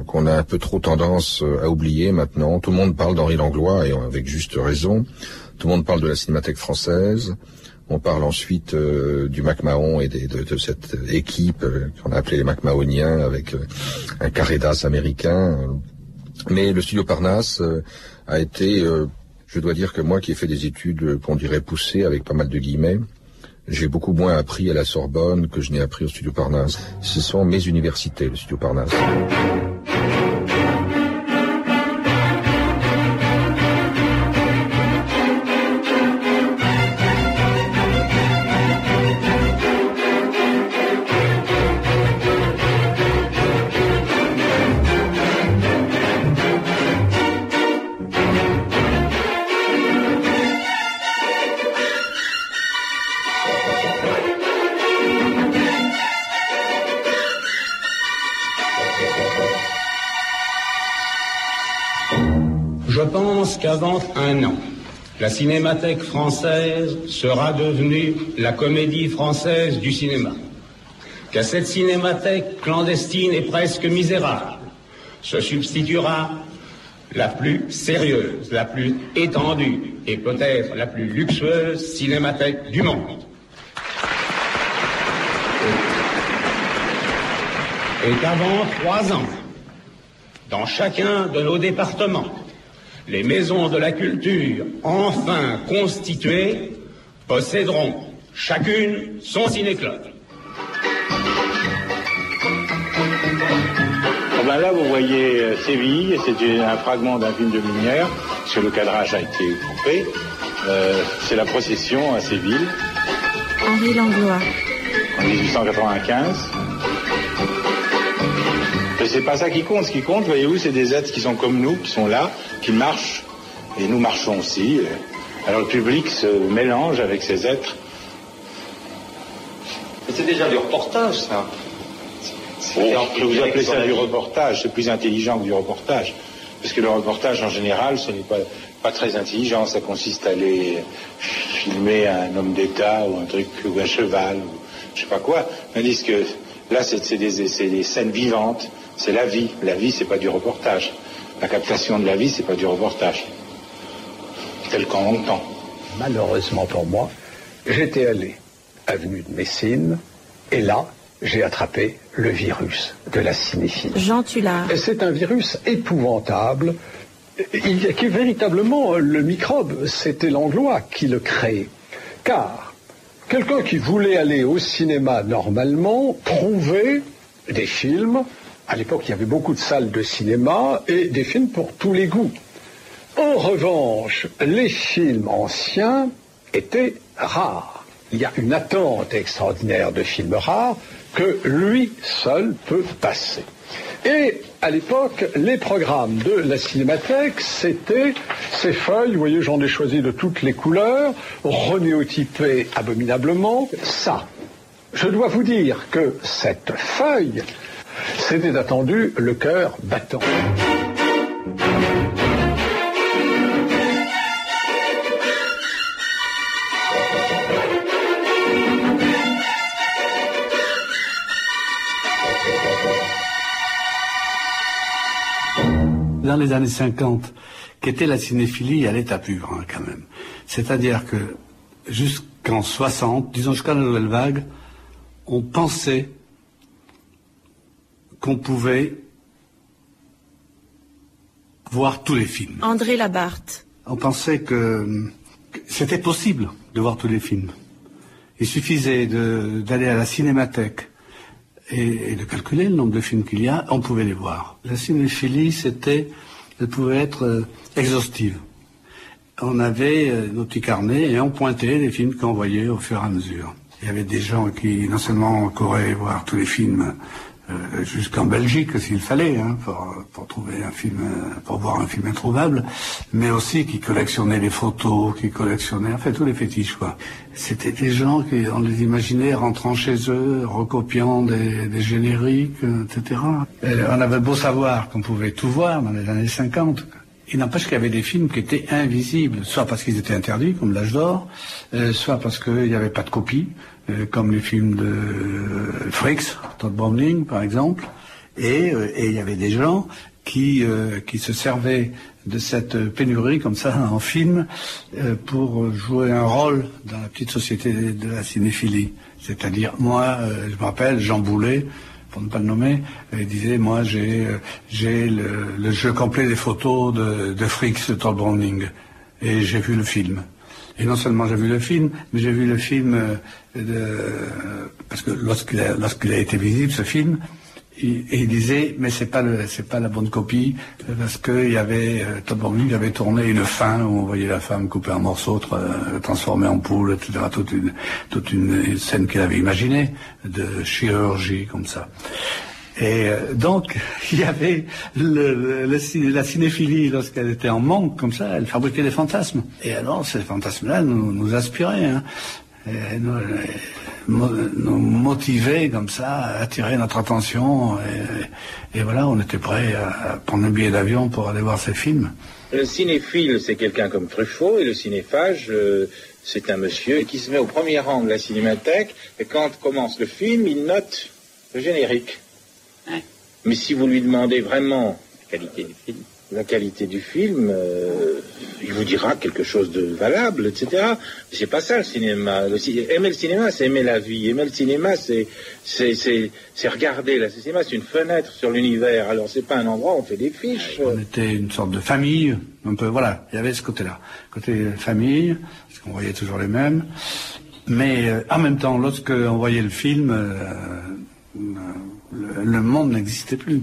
T: qu'on a un peu trop tendance à oublier maintenant. Tout le monde parle d'Henri Langlois et avec juste raison. Tout le monde parle de la Cinémathèque française. On parle ensuite du MacMahon et de cette équipe qu'on a appelée les MacMahoniens avec un carré d'as américain. Mais le studio Parnasse a été, je dois dire que moi qui ai fait des études qu'on dirait poussées avec pas mal de guillemets, j'ai beaucoup moins appris à la Sorbonne que je n'ai appris au studio Parnasse. Ce sont mes universités, le studio Parnasse.
U: Je pense qu'avant un an, la Cinémathèque française sera devenue la Comédie française du cinéma. Qu'à cette cinémathèque clandestine et presque misérable se substituera la plus sérieuse, la plus étendue et peut-être la plus luxueuse cinémathèque du monde. Et qu'avant 3 ans, dans chacun de nos départements, les maisons de la culture, enfin constituées, posséderont chacune son ciné-club.
V: Ben là, vous voyez Séville, c'est un fragment d'un film de Lumière, parce que le cadrage a été coupé. C'est la procession à Séville.
D: Henri Langlois.
V: En 1895. Mais c'est pas ça qui compte. Ce qui compte, voyez-vous, c'est des êtres qui sont comme nous, qui sont là, qui marchent, et nous marchons aussi. Alors le public se mélange avec ces êtres.
W: C'est déjà du reportage, ça.
V: Vous appelez ça du reportage, c'est plus intelligent que du reportage. Parce que le reportage, en général, ce n'est pas très intelligent. Ça consiste à aller filmer un homme d'État ou un truc, ou un cheval, ou je sais pas quoi. Tandis que là, c'est des scènes vivantes. C'est la vie. La vie, c'est pas du reportage. La captation de la vie, c'est pas du reportage. Tel qu'en longtemps.
W: Malheureusement pour moi, j'étais allé avenue de Messine, et là, j'ai attrapé le virus de la cinéphilie.
D: Jean Tullard.
W: Et c'est un virus épouvantable. Qui véritablement, le microbe, c'était Langlois qui le créait. Car quelqu'un qui voulait aller au cinéma normalement trouvait des films À l'époque, il y avait beaucoup de salles de cinéma et des films pour tous les goûts. En revanche, les films anciens étaient rares. Il y a une attente extraordinaire de films rares que lui seul peut passer. Et à l'époque, les programmes de la Cinémathèque, c'était ces feuilles, vous voyez, j'en ai choisi de toutes les couleurs, renéotypées abominablement. Ça, je dois vous dire que cette feuille, c'était attendu le cœur battant.
E: Dans les années 50, qu'était la cinéphilie à l'état pur, hein, quand même. C'est-à-dire que jusqu'en 60, disons jusqu'à la Nouvelle Vague, on pensait qu'on pouvait voir tous les films.
D: André Labarthe.
E: On pensait que c'était possible de voir tous les films. Il suffisait d'aller à la Cinémathèque et de calculer le nombre de films qu'il y a, on pouvait les voir. La cinéphilie, elle pouvait être exhaustive. On avait nos petits carnets et on pointait les films qu'on voyait au fur et à mesure. Il y avait des gens qui non seulement couraient voir tous les films jusqu'en Belgique s'il fallait, hein, pour trouver un film, pour voir un film introuvable, mais aussi qui collectionnaient les photos, qui collectionnaient, enfin tous les fétiches, quoi. C'était des gens qui, on les imaginait rentrant chez eux, recopiant des génériques, etc. Et on avait beau savoir qu'on pouvait tout voir dans les années 50. Il n'empêche qu'il y avait des films qui étaient invisibles, soit parce qu'ils étaient interdits, comme L'Âge d'Or, soit parce qu'il n'y avait pas de copie, comme les films de Fricks, Todd Browning, par exemple. Et il y avait des gens qui se servaient de cette pénurie, comme ça, en film, pour jouer un rôle dans la petite société de la cinéphilie. C'est-à-dire, moi, je me rappelle, Jean Boulet, pour ne pas le nommer, il disait, moi j'ai le jeu complet des photos de Fricks, de Todd Browning, et j'ai vu le film. Et non seulement j'ai vu le film, mais j'ai vu le film parce que lorsqu'il a été visible, ce film, il disait, mais c'est pas la bonne copie, parce que il y avait Todd Browning avait tourné une fin où on voyait la femme coupée en morceaux, transformée en poule, etc. Toute une scène qu'il avait imaginée de chirurgie comme ça. Et donc il y avait la cinéphilie, lorsqu'elle était en manque comme ça, elle fabriquait des fantasmes. Et alors ces fantasmes-là nous inspiraient, hein. Et nous motiver comme ça, à attirer notre attention, et voilà, on était prêt à prendre un billet d'avion pour aller voir ces films.
U: Le cinéphile, c'est quelqu'un comme Truffaut, et le cinéphage, c'est un monsieur qui se met au premier rang de la cinémathèque, et quand commence le film, il note le générique. Hein? Mais si vous lui demandez vraiment la qualité du film, il vous dira quelque chose de valable, etc. C'est pas ça le cinéma. Aimer le cinéma, c'est aimer la vie. Aimer le cinéma, c'est regarder. Le cinéma, c'est une fenêtre sur l'univers. Alors c'est pas un endroit où on fait des fiches.
E: On était une sorte de famille, un peu. Voilà, il y avait ce côté-là, côté famille, parce qu'on voyait toujours les mêmes. Mais en même temps, lorsqu'on voyait le film, le monde n'existait plus.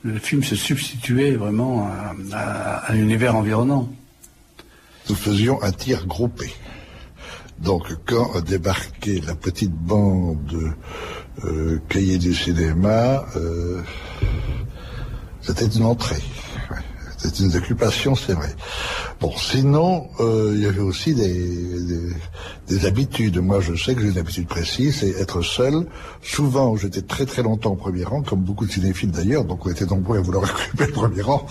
E: Le film se substituait vraiment à l'univers environnant.
N: Nous faisions un tir groupé. Donc quand débarquait la petite bande Cahiers du cinéma, c'était une entrée. C'était une occupation, c'est vrai. Bon, sinon, il y avait aussi des habitudes. Moi, je sais que j'ai une habitude précise, c'est être seul. Souvent, j'étais très très longtemps au premier rang, comme beaucoup de cinéphiles d'ailleurs, donc on était nombreux à vouloir occuper le premier rang.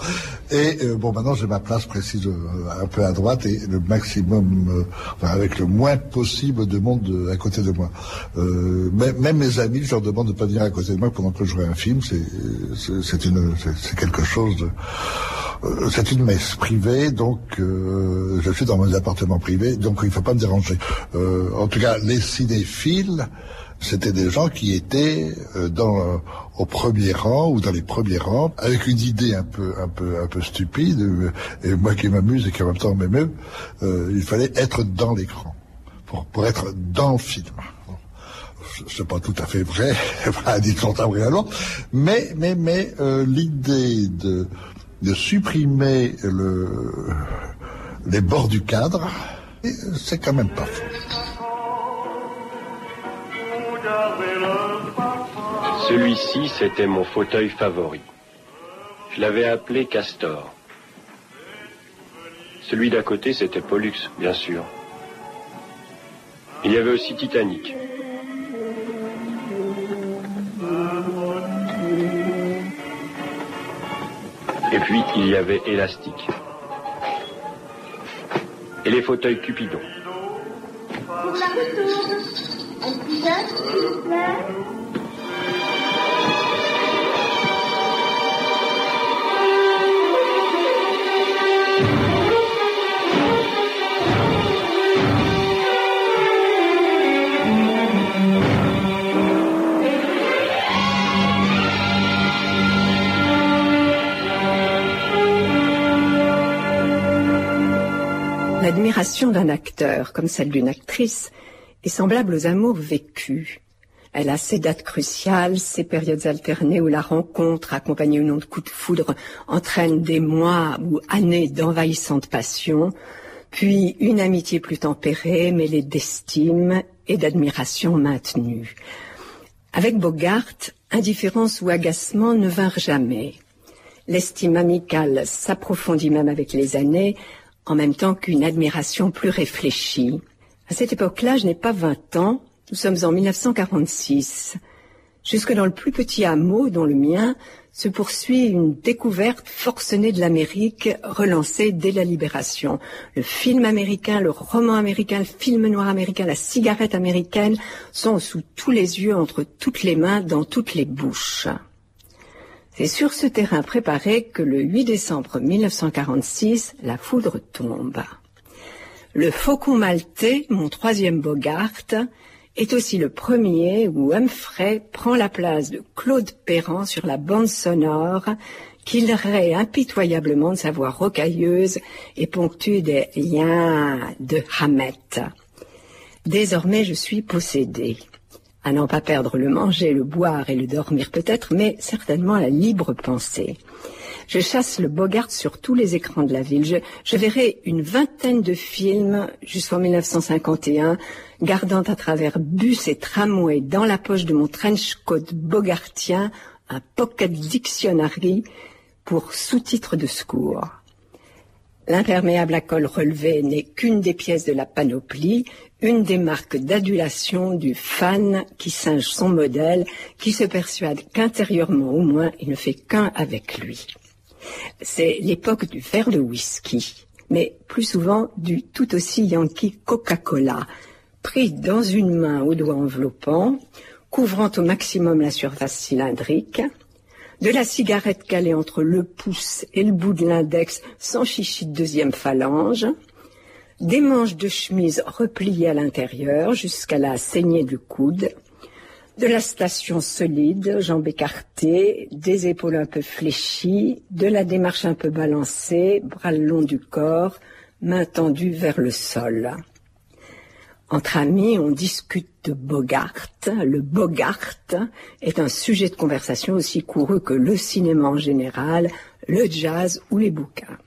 N: Et bon, maintenant, j'ai ma place précise un peu à droite et le maximum, avec le moins possible de monde à côté de moi. Même mes amis, je leur demande de pas venir à côté de moi pendant que je jouais un film. C'est quelque chose de... C'est une messe privée, donc je suis dans mon appartement privé, donc il ne faut pas me déranger. En tout cas, les cinéphiles, c'était des gens qui étaient au premier rang ou dans les premiers rangs, avec une idée un peu stupide, et moi qui m'amuse et qui en même temps m'émeut, il fallait être dans l'écran pour être dans le film. c'est pas tout à fait vrai, disons ça vraiment, mais l'idée de supprimer les bords du cadre, c'est quand même pas faux.
F: Celui-ci, c'était mon fauteuil favori. Je l'avais appelé Castor. Celui d'à côté, c'était Pollux, bien sûr. Il y avait aussi Titanic. Et puis, il y avait Élastique. Et les fauteuils Cupidon.
P: Pour la retour, un petit geste, s'il vous plaît.
G: L'admiration d'un acteur, comme celle d'une actrice, est semblable aux amours vécus. Elle a ses dates cruciales, ses périodes alternées où la rencontre, accompagnée ou non de coups de foudre, entraîne des mois ou années d'envahissante passion, puis une amitié plus tempérée, mêlée d'estime et d'admiration maintenue. Avec Bogart, indifférence ou agacement ne vinrent jamais. L'estime amicale s'approfondit même avec les années, en même temps qu'une admiration plus réfléchie. À cette époque-là, je n'ai pas 20 ans, nous sommes en 1946. Jusque dans le plus petit hameau, dont le mien, se poursuit une découverte forcenée de l'Amérique, relancée dès la Libération. Le film américain, le roman américain, le film noir américain, la cigarette américaine sont sous tous les yeux, entre toutes les mains, dans toutes les bouches. C'est sur ce terrain préparé que le 8 décembre 1946, la foudre tombe. Le Faucon maltais, mon troisième Bogart, est aussi le premier où Humphrey prend la place de Claude Perran sur la bande sonore qu'il raie impitoyablement de sa voix rocailleuse et ponctue des liens de Hamet. Désormais, je suis possédée. À n'en pas perdre le manger, le boire et le dormir peut-être, mais certainement la libre pensée. Je chasse le Bogart sur tous les écrans de la ville. Je verrai une vingtaine de films jusqu'en 1951, gardant à travers bus et tramway dans la poche de mon trench coat bogartien un pocket dictionary pour sous-titres de secours. L'imperméable à col relevé n'est qu'une des pièces de la panoplie, une des marques d'adulation du fan qui singe son modèle, qui se persuade qu'intérieurement au moins il ne fait qu'un avec lui. C'est l'époque du verre de whisky, mais plus souvent du tout aussi yankee Coca-Cola, pris dans une main au doigt enveloppant, couvrant au maximum la surface cylindrique, de la cigarette calée entre le pouce et le bout de l'index sans chichi de deuxième phalange, des manches de chemise repliées à l'intérieur jusqu'à la saignée du coude, de la station solide, jambes écartées, des épaules un peu fléchies, de la démarche un peu balancée, bras le long du corps, mains tendues vers le sol. Entre amis, on discute de Bogart. Le Bogart est un sujet de conversation aussi couru que le cinéma en général, le jazz ou les bouquins.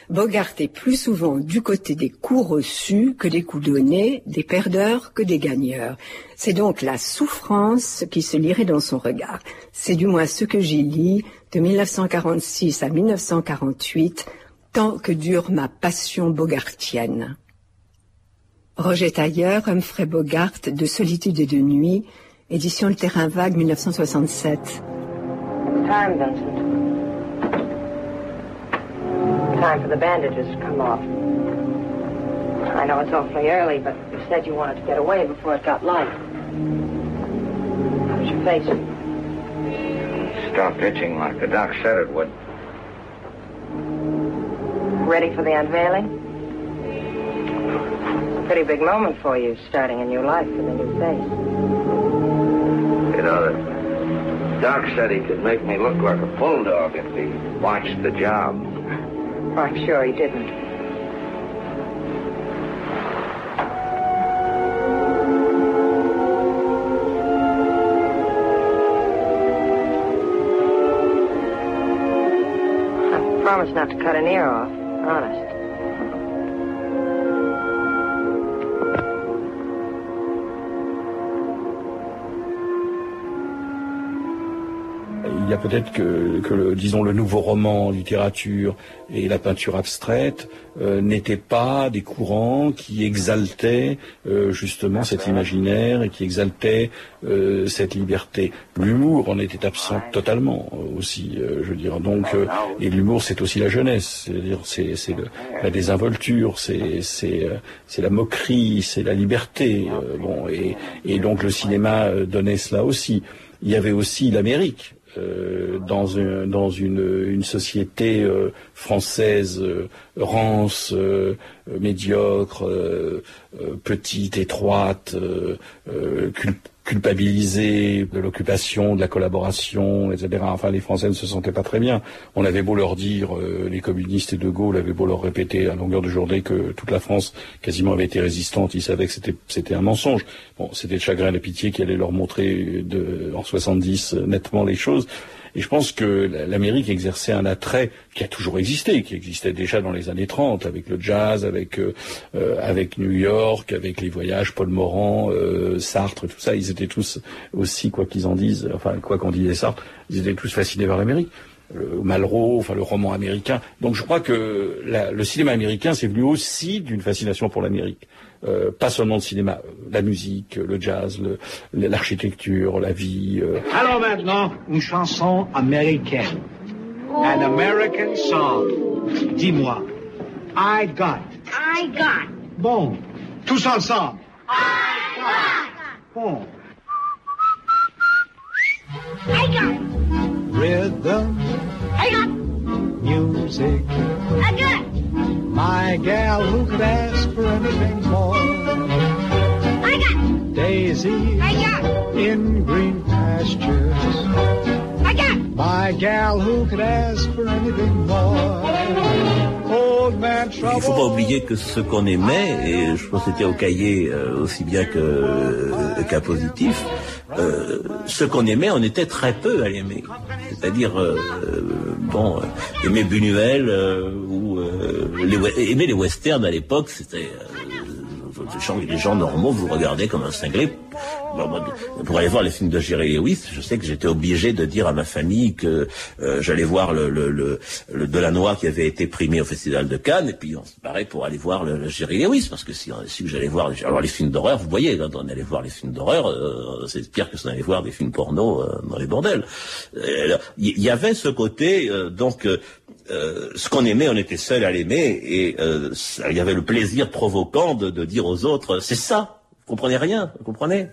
G: Bogart est plus souvent du côté des coups reçus que des coups donnés, des perdeurs que des gagneurs. C'est donc la souffrance qui se lirait dans son regard. C'est du moins ce que j'y lis de 1946 à 1948, tant que dure ma passion bogartienne. Roger Tailleur, Humphrey Bogart, De solitude et de nuit, édition Le Terrain Vague, 1967.
J: Time, Vincent. Time for the bandages to come off. I know it's awfully early, but you said you wanted to get away before it got light. How's your face?
X: Stopped itching like the doc said it would.
J: Ready for the unveiling? Pretty big moment for you, starting a new life with a new face.
X: You know, the doc said he could make me look like a bulldog if he watched the job.
J: I'm sure he didn't. promise not to cut an ear off. Honest.
Q: Il y a peut-être que disons, le nouveau roman en littérature et la peinture abstraite n'étaient pas des courants qui exaltaient justement cet imaginaire et qui exaltaient cette liberté. L'humour en était absent totalement aussi, je veux dire. Donc, et l'humour, c'est aussi la jeunesse, c'est-à-dire c'est la désinvolture, c'est la moquerie, c'est la liberté. Bon, et donc le cinéma donnait cela aussi. Il y avait aussi l'Amérique. Dans une société française rance, médiocre, petite, étroite, culpabilisée de l'occupation, de la collaboration, etc. Enfin, les Français ne se sentaient pas très bien. On avait beau leur dire, les communistes et De Gaulle avaient beau leur répéter à longueur de journée que toute la France quasiment avait été résistante, ils savaient que c'était un mensonge. Bon, c'était le chagrin et la pitié qui allait leur montrer en 70 nettement les choses. Et je pense que l'Amérique exerçait un attrait qui a toujours existé, qui existait déjà dans les années 30, avec le jazz, avec New York, avec les voyages, Paul Morand, Sartre, tout ça. Ils étaient tous aussi, quoi qu'ils en disent, enfin, quoi qu'on disait Sartre, ils étaient tous fascinés par l'Amérique. Malraux, enfin le roman américain. Donc je crois que le cinéma américain, c'est venu aussi d'une fascination pour l'Amérique. Pas seulement le cinéma, la musique, le jazz, l'architecture, la vie.
B: Alors maintenant, une chanson américaine. An American song. Dis-moi. I got.
P: I got.
B: Bon. Tous ensemble.
P: I got.
B: Bon.
P: I got.
B: Rhythm.
P: I got.
B: Music.
P: I got.
B: My gal, who could ask for anything more?
P: I got.
B: Daisy.
P: I got.
B: In green pastures.
P: I got.
B: My gal, who could ask for anything more? Old man trouble.
H: Il ne faut pas oublier que ce qu'on aimait, et je pense que c'était au cahier aussi bien qu'à Positif, ce qu'on aimait, on était très peu à l'aimer. C'est-à-dire, aimer Buñuel ou aimer les westerns à l'époque, c'était les gens normaux vous regardaient comme un cinglé. Pour aller voir les films de Jerry Lewis, je sais que j'étais obligé de dire à ma famille que j'allais voir le Delannoy qui avait été primé au Festival de Cannes, et puis on se barrait pour aller voir le Jerry Lewis, parce que si j'allais voir alors les films d'horreur, vous voyez, quand on allait voir les films d'horreur, c'est pire que si on allait voir des films porno dans les bordels. Il y avait ce côté, ce qu'on aimait, on était seul à l'aimer, et il y avait le plaisir provoquant de dire aux autres, c'est ça, vous comprenez rien, vous comprenez?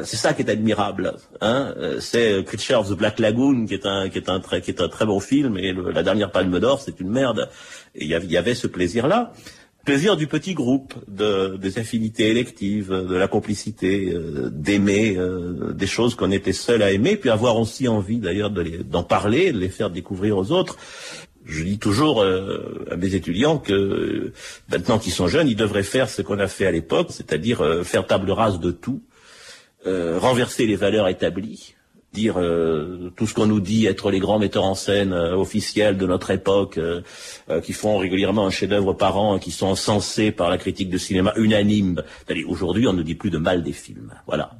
H: C'est ça qui est admirable, hein. C'est Creature of the Black Lagoon qui est un très bon film, et la dernière Palme d'Or, c'est une merde. Et il y avait ce plaisir-là, plaisir du petit groupe, des affinités électives, de la complicité, d'aimer des choses qu'on était seul à aimer, puis avoir aussi envie d'ailleurs d'en parler, de les faire découvrir aux autres. Je dis toujours à mes étudiants que maintenant qu'ils sont jeunes, ils devraient faire ce qu'on a fait à l'époque, c'est-à-dire faire table rase de tout. Renverser les valeurs établies, dire tout ce qu'on nous dit être les grands metteurs en scène officiels de notre époque, qui font régulièrement un chef-d'œuvre par an, qui sont encensés par la critique de cinéma unanime. Aujourd'hui, on ne dit plus de mal des films, voilà.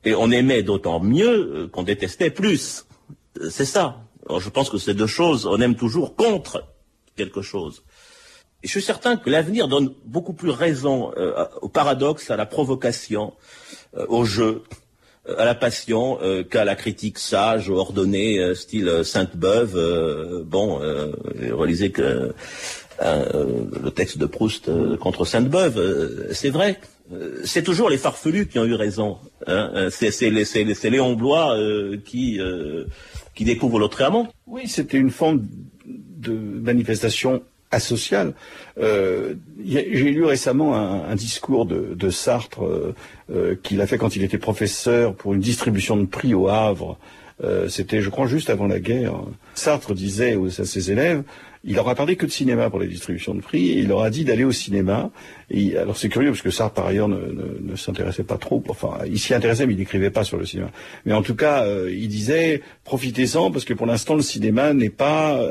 H: Et on aimait d'autant mieux qu'on détestait plus. C'est ça. Alors, je pense que ces deux choses, on aime toujours contre quelque chose. Et je suis certain que l'avenir donne beaucoup plus raison au paradoxe, à la provocation, au jeu, à la passion, qu'à la critique sage, ordonnée, style Sainte-Beuve. Relisez que le texte de Proust contre Sainte-Beuve, c'est vrai. C'est toujours les farfelus qui ont eu raison. Hein. C'est Léon Bloy qui découvre l'Autremont.
Q: Oui, c'était une forme de manifestation asocial. J'ai lu récemment un discours de Sartre qu'il a fait quand il était professeur pour une distribution de prix au Havre. C'était, je crois, juste avant la guerre. Sartre disait à ses élèves, il leur a parlé que de cinéma pour les distributions de prix, et il leur a dit d'aller au cinéma Alors c'est curieux parce que Sartre par ailleurs ne s'intéressait pas trop, enfin il s'y intéressait mais il n'écrivait pas sur le cinéma. Mais en tout cas il disait profitez-en parce que pour l'instant le cinéma n'est pas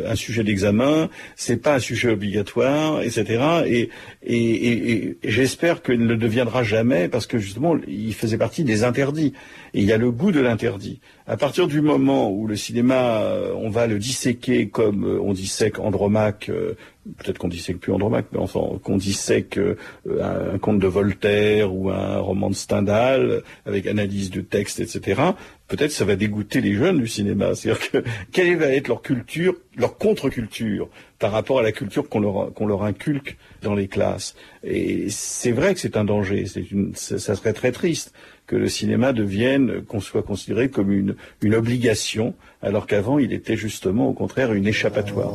Q: un sujet d'examen, c'est pas un sujet obligatoire, etc. Et j'espère qu'il ne le deviendra jamais parce que justement il faisait partie des interdits. Et il y a le goût de l'interdit. À partir du moment où le cinéma, on va le disséquer comme on dissèque Andromaque, peut-être qu'on dissèque plus Andromaque, mais enfin qu'on dissèque un conte de Voltaire ou un roman de Stendhal avec analyse de texte, etc. Peut-être ça va dégoûter les jeunes du cinéma. C'est-à-dire que quelle va être leur culture, leur contre-culture par rapport à la culture qu'on leur inculque dans les classes. Et c'est vrai que c'est un danger. Ça serait très triste que le cinéma devienne, qu'on soit considéré comme une obligation, alors qu'avant il était justement au contraire une échappatoire.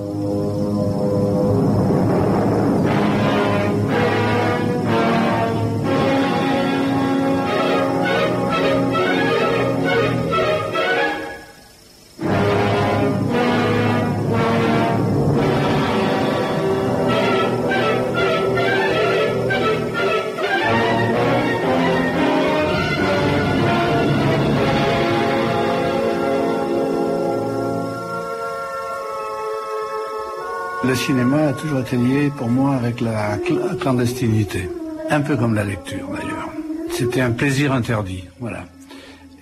E: Le cinéma a toujours été lié pour moi avec la clandestinité, un peu comme la lecture d'ailleurs. C'était un plaisir interdit, voilà.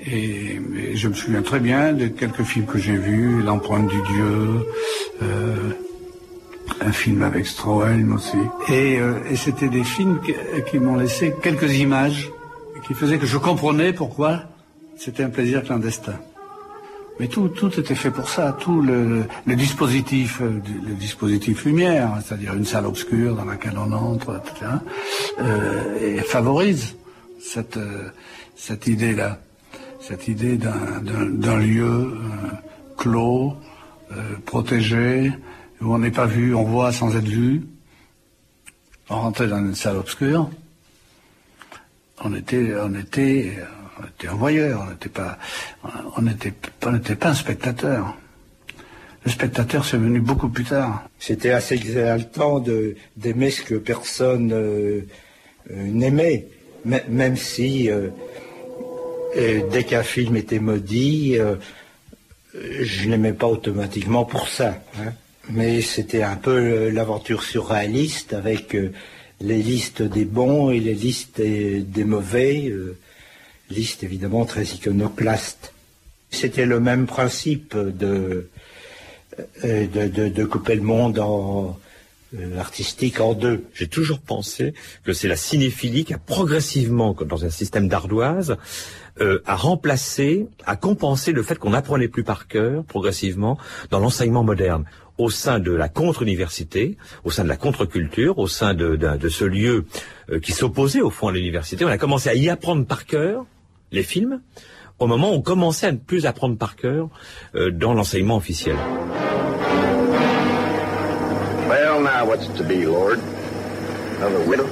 E: Et je me souviens très bien de quelques films que j'ai vus, L'empreinte du Dieu, un film avec Stroheim aussi. Et c'était des films qui m'ont laissé quelques images qui faisaient que je comprenais pourquoi c'était un plaisir clandestin. Mais tout était fait pour ça, tout le dispositif lumière, c'est-à-dire une salle obscure dans laquelle on entre, etc., et favorise cette idée-là, cette idée d'un lieu clos, protégé, où on n'est pas vu, on voit sans être vu. On rentrait dans une salle obscure, on était un voyeur, on n'était pas un spectateur. Le spectateur, c'est venu beaucoup plus tard.
C: C'était assez exaltant d'aimer ce que personne n'aimait, même si dès qu'un film était maudit, je n'aimais pas automatiquement pour ça. Hein. Mais c'était un peu l'aventure surréaliste avec les listes des bons et les listes des mauvais. Liste évidemment très iconoclaste. C'était le même principe de couper le monde artistique en deux.
A: J'ai toujours pensé que c'est la cinéphilie qui a progressivement, comme dans un système d'ardoise, a remplacé, a compensé le fait qu'on n'apprenait plus par cœur, progressivement, dans l'enseignement moderne. Au sein de la contre-université, au sein de la contre-culture, au sein de ce lieu qui s'opposait au fond à l'université, on a commencé à y apprendre par cœur les films, au moment où on commençait à ne plus apprendre par cœur dans l'enseignement officiel.
X: Well, now what's it to be, Lord? Another widow?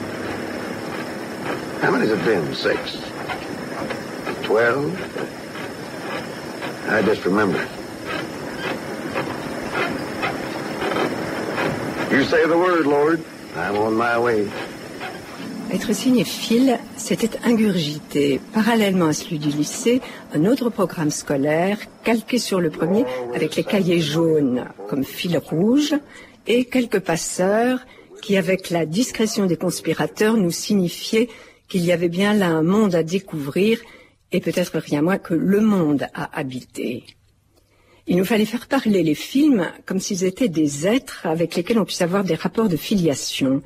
X: How many's it been? 6? 12? I just remember. You say the word, Lord. I'm on my way.
G: Être cinéphile, c'était ingurgiter, parallèlement à celui du lycée, un autre programme scolaire calqué sur le premier avec les cahiers jaunes comme fil rouge et quelques passeurs qui, avec la discrétion des conspirateurs, nous signifiaient qu'il y avait bien là un monde à découvrir et peut-être rien moins que le monde à habiter. Il nous fallait faire parler les films comme s'ils étaient des êtres avec lesquels on puisse avoir des rapports de filiation.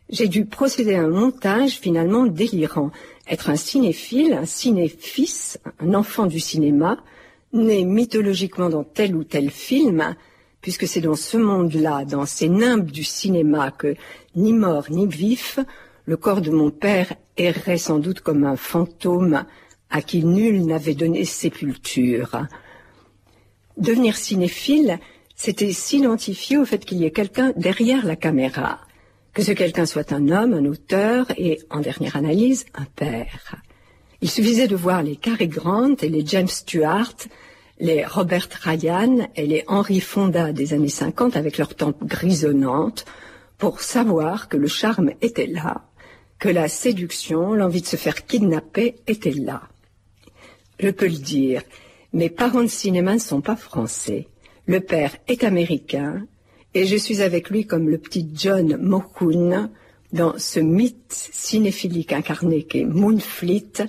G: J'ai dû procéder à un montage finalement délirant. Être un cinéphile, un cinéfils, un enfant du cinéma, né mythologiquement dans tel ou tel film, puisque c'est dans ce monde-là, dans ces nimbes du cinéma que, ni mort ni vif, le corps de mon père errait sans doute comme un fantôme à qui nul n'avait donné sépulture. Devenir cinéphile, c'était s'identifier au fait qu'il y ait quelqu'un derrière la caméra. Que ce quelqu'un soit un homme, un auteur et, en dernière analyse, un père. Il suffisait de voir les Cary Grant et les James Stewart, les Robert Ryan et les Henry Fonda des années 50 avec leurs tempes grisonnantes pour savoir que le charme était là, que la séduction, l'envie de se faire kidnapper était là. Je peux le dire, mes parents de cinéma ne sont pas français. Le père est américain et je suis avec lui comme le petit John Mokoun dans ce mythe cinéphilique incarné qu'est Moonfleet.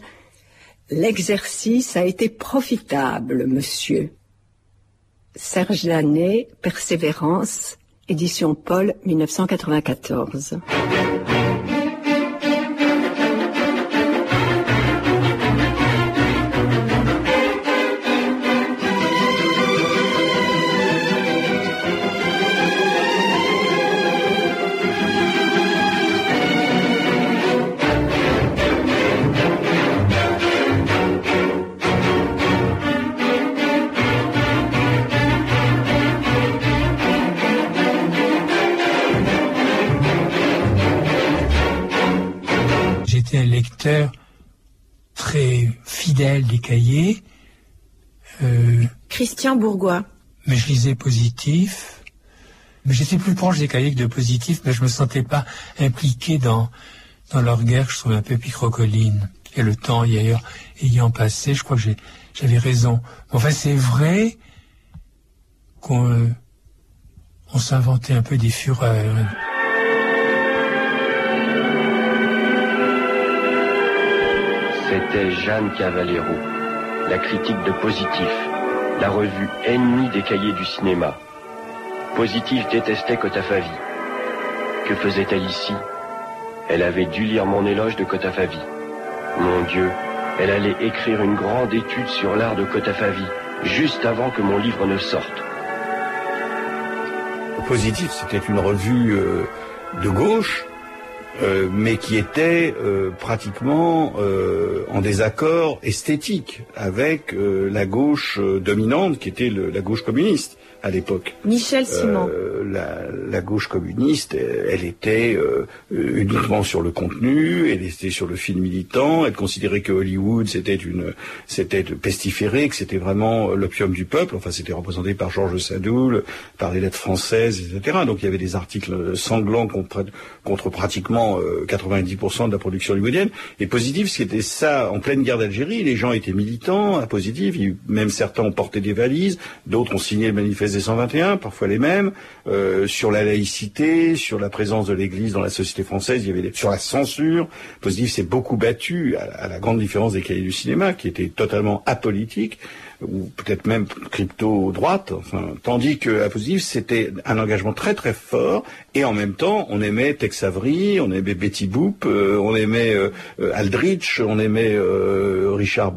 G: L'exercice a été profitable, monsieur. Serge Lanet, Persévérance, édition Paul, 1994.
R: J'étais un lecteur très fidèle des cahiers.
D: Christian Bourgois.
R: Mais je lisais Positif. Mais j'étais plus proche des cahiers que de Positif, mais je me sentais pas impliqué dans leur guerre, que je trouvais un peu picrocolline. Et le temps ayant passé, je crois que j'avais raison. Enfin, c'est vrai qu'on s'inventait un peu des fureurs.
F: C'était Jeanne Cavallero, la critique de Positif, la revue ennemie des cahiers du cinéma. Positif détestait Kotafavi. Que faisait-elle ici? Elle avait dû lire mon éloge de Kotafavi. Mon Dieu, elle allait écrire une grande étude sur l'art de Kotafavi, juste avant que mon livre ne sorte.
Q: Positif, c'était une revue de gauche, mais qui était pratiquement en désaccord esthétique avec la gauche dominante, qui était la gauche communiste à l'époque.
D: Michel Simon.
Q: La gauche communiste, elle était uniquement sur le contenu, elle était sur le film militant, elle considérait que Hollywood c'était pestiféré, que c'était vraiment l'opium du peuple, enfin c'était représenté par Georges Sadoul, par les lettres françaises, etc. Donc il y avait des articles sanglants contre pratiquement 90% de la production hollywoodienne. Et Positif, c'était ça, en pleine guerre d'Algérie, les gens étaient militants à Positif, même certains ont porté des valises, d'autres ont signé le manifeste des 121, parfois les mêmes, sur la laïcité, sur la présence de l'Église dans la société française, il y avait sur la censure. Positif s'est beaucoup battu, à la grande différence des cahiers du cinéma, qui étaient totalement apolitiques, ou peut-être même crypto-droite, enfin, tandis que à Positif, c'était un engagement très très fort, et en même temps, on aimait Tex Avery, on aimait Betty Boop, on aimait Aldrich, on aimait Richard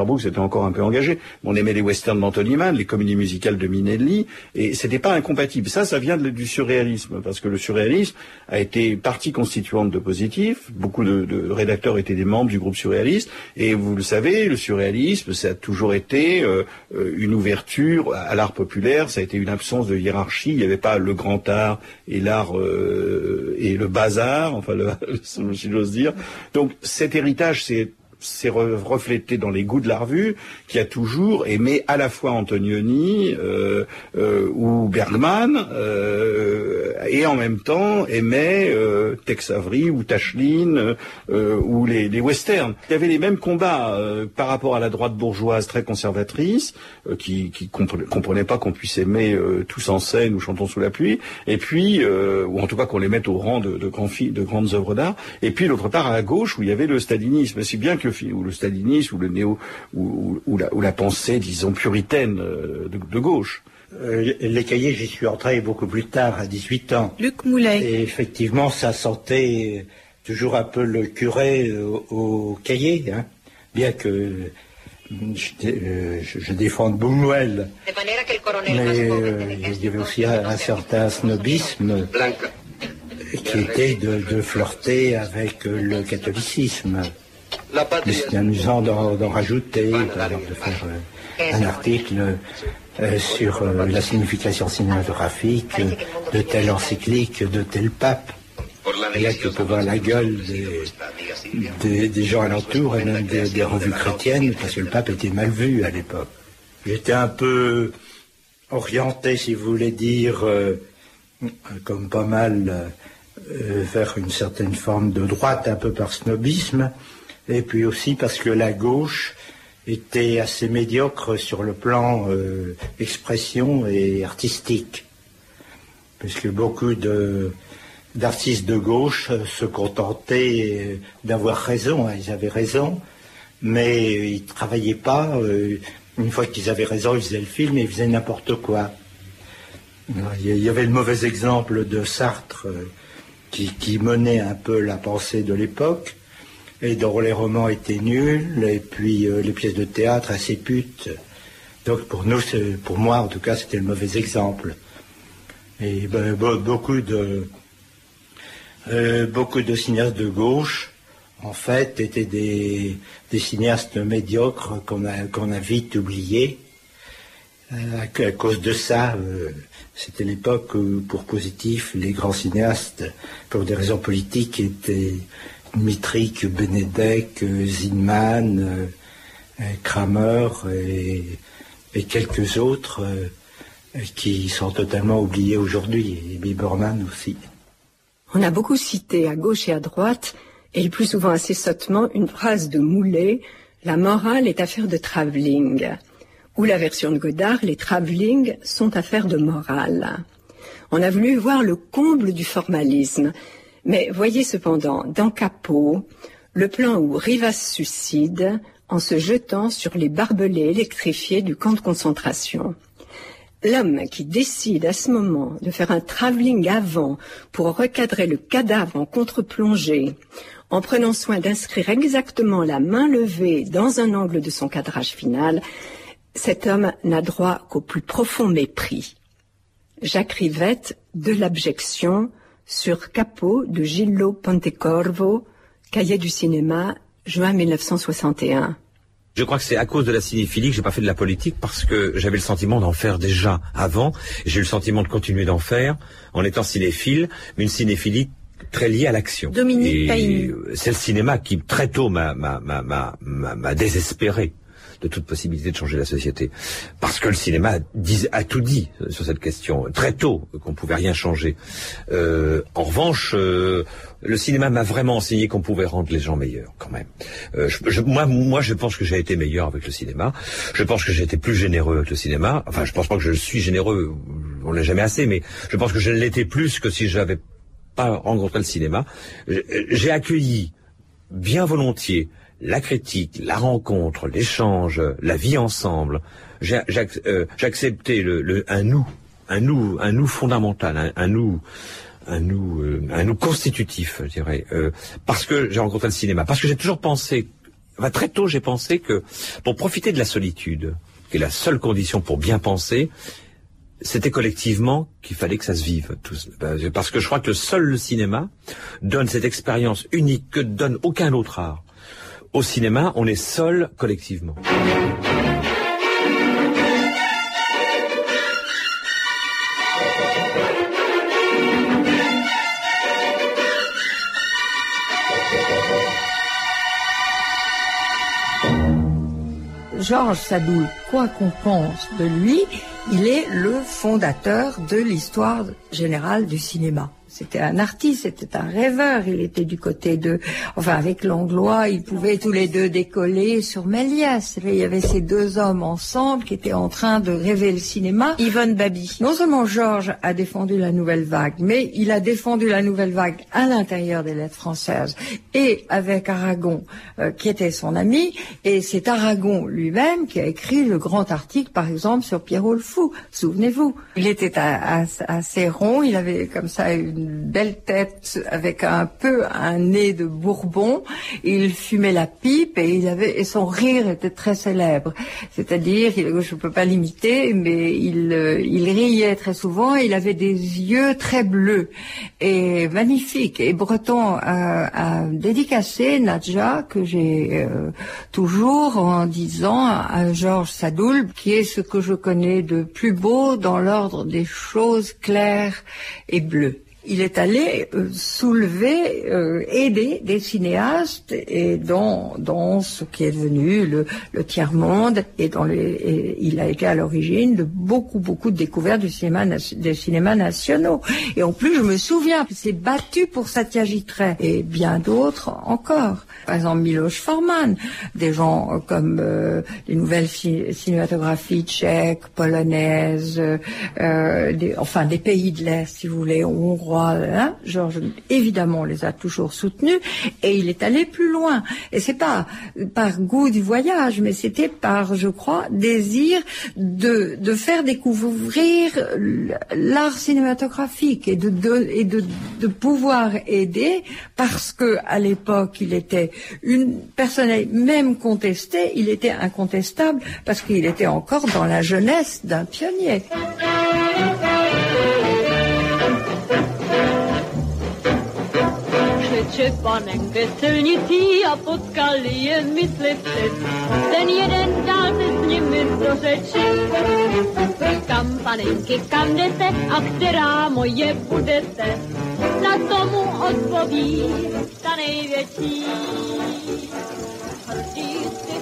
Q: Brooks était encore un peu engagé, on aimait les westerns d'Anthony Mann, les comédies musicales de Minelli, et c'était pas incompatible. Ça vient du surréalisme, parce que le surréalisme a été partie constituante de Positif, beaucoup de rédacteurs étaient des membres du groupe surréaliste, et vous le savez, le surréalisme, ça a toujours été une ouverture à l'art populaire, ça a été une absence de hiérarchie, il n'y avait pas le grand art et l'art et le bazar, enfin si j'ose dire. Donc cet héritage s'est reflété dans les goûts de la revue, qui a toujours aimé à la fois Antonioni ou Bergman, et en même temps aimait Tex Avery ou Taschlin ou les westerns. Il y avait les mêmes combats par rapport à la droite bourgeoise très conservatrice, qui comprenait pas qu'on puisse aimer Tous en scène ou Chantons sous la pluie, et puis ou en tout cas qu'on les mette au rang de grandes œuvres d'art, et puis l'autre part à la gauche où il y avait le stalinisme, si bien que ou le stalinisme, ou le néo, ou la pensée, disons, puritaine de gauche.
C: Les cahiers, j'y suis entré beaucoup plus tard, à 18 ans.
D: Luc Moulet.
C: Et effectivement, ça sentait toujours un peu le curé au cahier, hein, bien que je défende Buñuel. Mais il y avait aussi un certain snobisme qui était de flirter avec le catholicisme. Mais c'était amusant d'en rajouter, de faire un article sur la signification cinématographique de telle encyclique, de tel pape. Et là, tu peux voir la gueule des gens alentours et même des revues chrétiennes, parce que le pape était mal vu à l'époque. J'étais un peu orienté, si vous voulez dire, comme pas mal vers une certaine forme de droite, un peu par snobisme, et puis aussi parce que la gauche était assez médiocre sur le plan expression et artistique. Puisque beaucoup d'artistes de gauche se contentaient d'avoir raison, ils avaient raison, mais ils ne travaillaient pas. Une fois qu'ils avaient raison, ils faisaient le film et ils faisaient n'importe quoi. Il y avait le mauvais exemple de Sartre qui menait un peu la pensée de l'époque, et dont les romans étaient nuls, et puis les pièces de théâtre assez putes. Donc pour moi en tout cas, c'était le mauvais exemple. Et beaucoup de cinéastes de gauche, en fait, étaient des cinéastes médiocres qu'on a vite oubliés. À cause de ça, c'était l'époque où, pour Positif, les grands cinéastes, pour des raisons politiques, étaient Dmitrik, Benedek, Zinman, Kramer et quelques autres qui sont totalement oubliés aujourd'hui, et Biberman aussi.
G: On a beaucoup cité à gauche et à droite, et le plus souvent assez sottement, une phrase de Moulet, « La morale est affaire de travelling », ou la version de Godard, « Les travelling sont affaire de morale ». On a voulu voir le comble du formalisme, mais voyez cependant, dans Capot, le plan où Rivas se suicide en se jetant sur les barbelés électrifiés du camp de concentration. L'homme qui décide à ce moment de faire un travelling avant pour recadrer le cadavre en contre-plongée, en prenant soin d'inscrire exactement la main levée dans un angle de son cadrage final, cet homme n'a droit qu'au plus profond mépris. Jacques Rivette, de l'abjection, sur Capot de Gillo Pontecorvo, Cahiers du cinéma, juin 1961.
A: Je crois que c'est à cause de la cinéphilie que j'ai pas fait de la politique, parce que j'avais le sentiment d'en faire déjà avant. J'ai eu le sentiment de continuer d'en faire en étant cinéphile, mais une cinéphilie très liée à l'action.
I: Dominique Paigny.
A: C'est le cinéma qui très tôt m'a désespéré de toute possibilité de changer la société. Parce que le cinéma a tout dit sur cette question, très tôt, qu'on pouvait rien changer. En revanche, le cinéma m'a vraiment enseigné qu'on pouvait rendre les gens meilleurs, quand même. Moi, je pense que j'ai été meilleur avec le cinéma. Je pense que j'ai été plus généreux avec le cinéma. Enfin, je pense pas que je suis généreux, on l'est jamais assez, mais je pense que je l'étais plus que si j'avais pas rencontré le cinéma. J'ai accueilli bien volontiers la critique, la rencontre, l'échange, la vie ensemble. J'ai accepté un nous fondamental, un nous constitutif, je dirais, parce que j'ai rencontré le cinéma, parce que j'ai toujours pensé, très tôt j'ai pensé que pour profiter de la solitude, qui est la seule condition pour bien penser, c'était collectivement qu'il fallait que ça se vive. Parce que je crois que le cinéma donne cette expérience unique que donne aucun autre art. Au cinéma, on est seul collectivement.
I: Georges Sadoul, quoi qu'on pense de lui, il est le fondateur de l'histoire générale du cinéma. C'était un artiste, c'était un rêveur, il était du côté avec Langlois, ils pouvaient tous les deux décoller sur Méliès. Il y avait ces deux hommes ensemble qui étaient en train de rêver le cinéma.
G: Yvonne Babi.
I: Non seulement Georges a défendu la nouvelle vague, mais il a défendu la nouvelle vague à l'intérieur des lettres françaises et avec Aragon, qui était son ami, et c'est Aragon lui-même qui a écrit le grand article, par exemple, sur Pierrot le Fou, souvenez-vous. Il était assez rond, il avait comme ça une belle tête avec un nez de Bourbon, il fumait la pipe et son rire était très célèbre. C'est-à-dire, je ne peux pas l'imiter, mais il riait très souvent, il avait des yeux très bleus et magnifiques. Et Breton a dédicacé Nadja, que j'ai toujours en disant à Georges Sadoul, qui est ce que je connais de plus beau dans l'ordre des choses claires et bleues. Il est allé soulever, aider des cinéastes et dans ce qui est devenu le tiers-monde et il a été à l'origine de beaucoup de découvertes des cinémas nationaux. Et en plus, je me souviens, il s'est battu pour Satyajit Ray et bien d'autres encore. Par exemple, Miloš Forman, des gens comme les nouvelles cinématographies tchèques, polonaises, des pays de l'Est, si vous voulez, hongrois. Georges, évidemment, on les a toujours soutenus et il est allé plus loin. Et c'est pas par goût du voyage, mais c'était par, je crois, désir de faire découvrir l'art cinématographique et de pouvoir aider, parce que à l'époque, il était une personnalité même contestée, il était incontestable parce qu'il était encore dans la jeunesse d'un pionnier.
K: Panek ve silnici a potkali je myslivci. Ten jeden dál se s nimi do řeči. Říkám, panenky, kam jdete a která moje budete? Na tomu odpoví ta největší.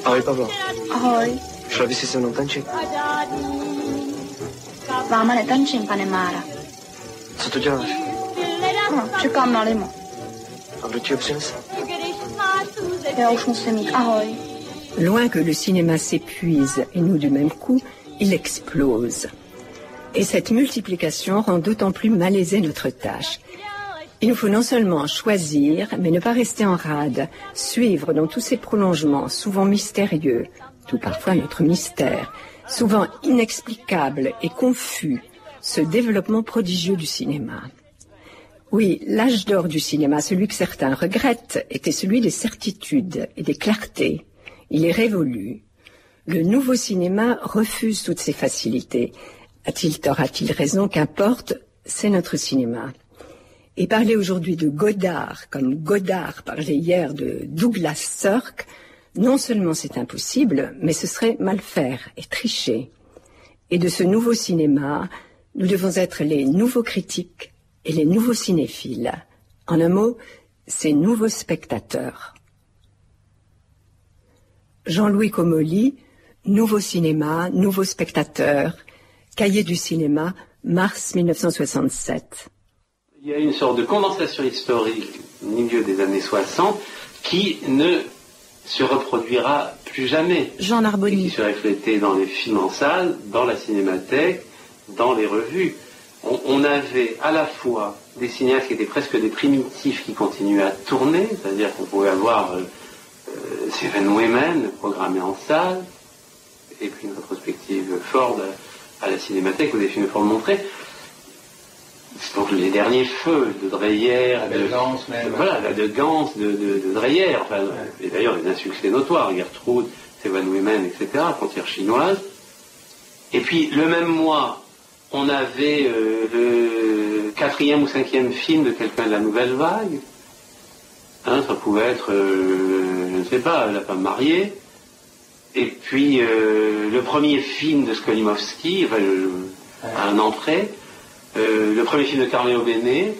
L: Ahoj, Pavlo.
M: Ahoj.
L: Šla by si se mnou tančit?
M: Váma netančím, pane Mára.
L: Co tu děláš?
M: No, čekám na limo.
L: A kdo ti ho přinesl?
M: Já už musím jít. Ahoj.
G: Loin que le cinéma s'épuise et nous du même coup, il explose. Et cette multiplication rend d'autant plus malaisée notre tâche. Il nous faut non seulement choisir, mais ne pas rester en rade, suivre dans tous ces prolongements, souvent mystérieux, tout parfois notre mystère, souvent inexplicable et confus, ce développement prodigieux du cinéma. Oui, l'âge d'or du cinéma, celui que certains regrettent, était celui des certitudes et des clartés. Il est révolu. Le nouveau cinéma refuse toutes ces facilités. A-t-il tort, a-t-il raison, qu'importe, c'est notre cinéma. Et parler aujourd'hui de Godard, comme Godard parlait hier de Douglas Sirk, non seulement c'est impossible, mais ce serait mal faire et tricher. Et de ce nouveau cinéma, nous devons être les nouveaux critiques et les nouveaux cinéphiles. En un mot, ces nouveaux spectateurs. Jean-Louis Comolli, Nouveau cinéma, nouveaux spectateurs, Cahiers du cinéma, mars 1967.
O: Il y a une sorte de condensation historique au milieu des années 60 qui ne se reproduira plus jamais.
D: Jean Narboni.
O: Qui se reflétait dans les films en salle, dans la cinémathèque, dans les revues. On avait à la fois des cinéastes qui étaient presque des primitifs qui continuaient à tourner, c'est-à-dire qu'on pouvait avoir Seven Women programmé en salle, et puis une rétrospective Ford à la cinémathèque où des films Ford montrés. Donc les derniers feux de Dreyer, de Gans, de Dreyer, enfin, et d'ailleurs un succès notoire, Gertrude, Seven Women, etc., Frontières chinoises. Et puis le même mois, on avait le 4e ou 5e film de quelqu'un de la Nouvelle Vague. Hein, ça pouvait être, je ne sais pas, La femme mariée. Et puis le premier film de Skolimowski, enfin, à un an près. Le premier film de Carmelo Bene.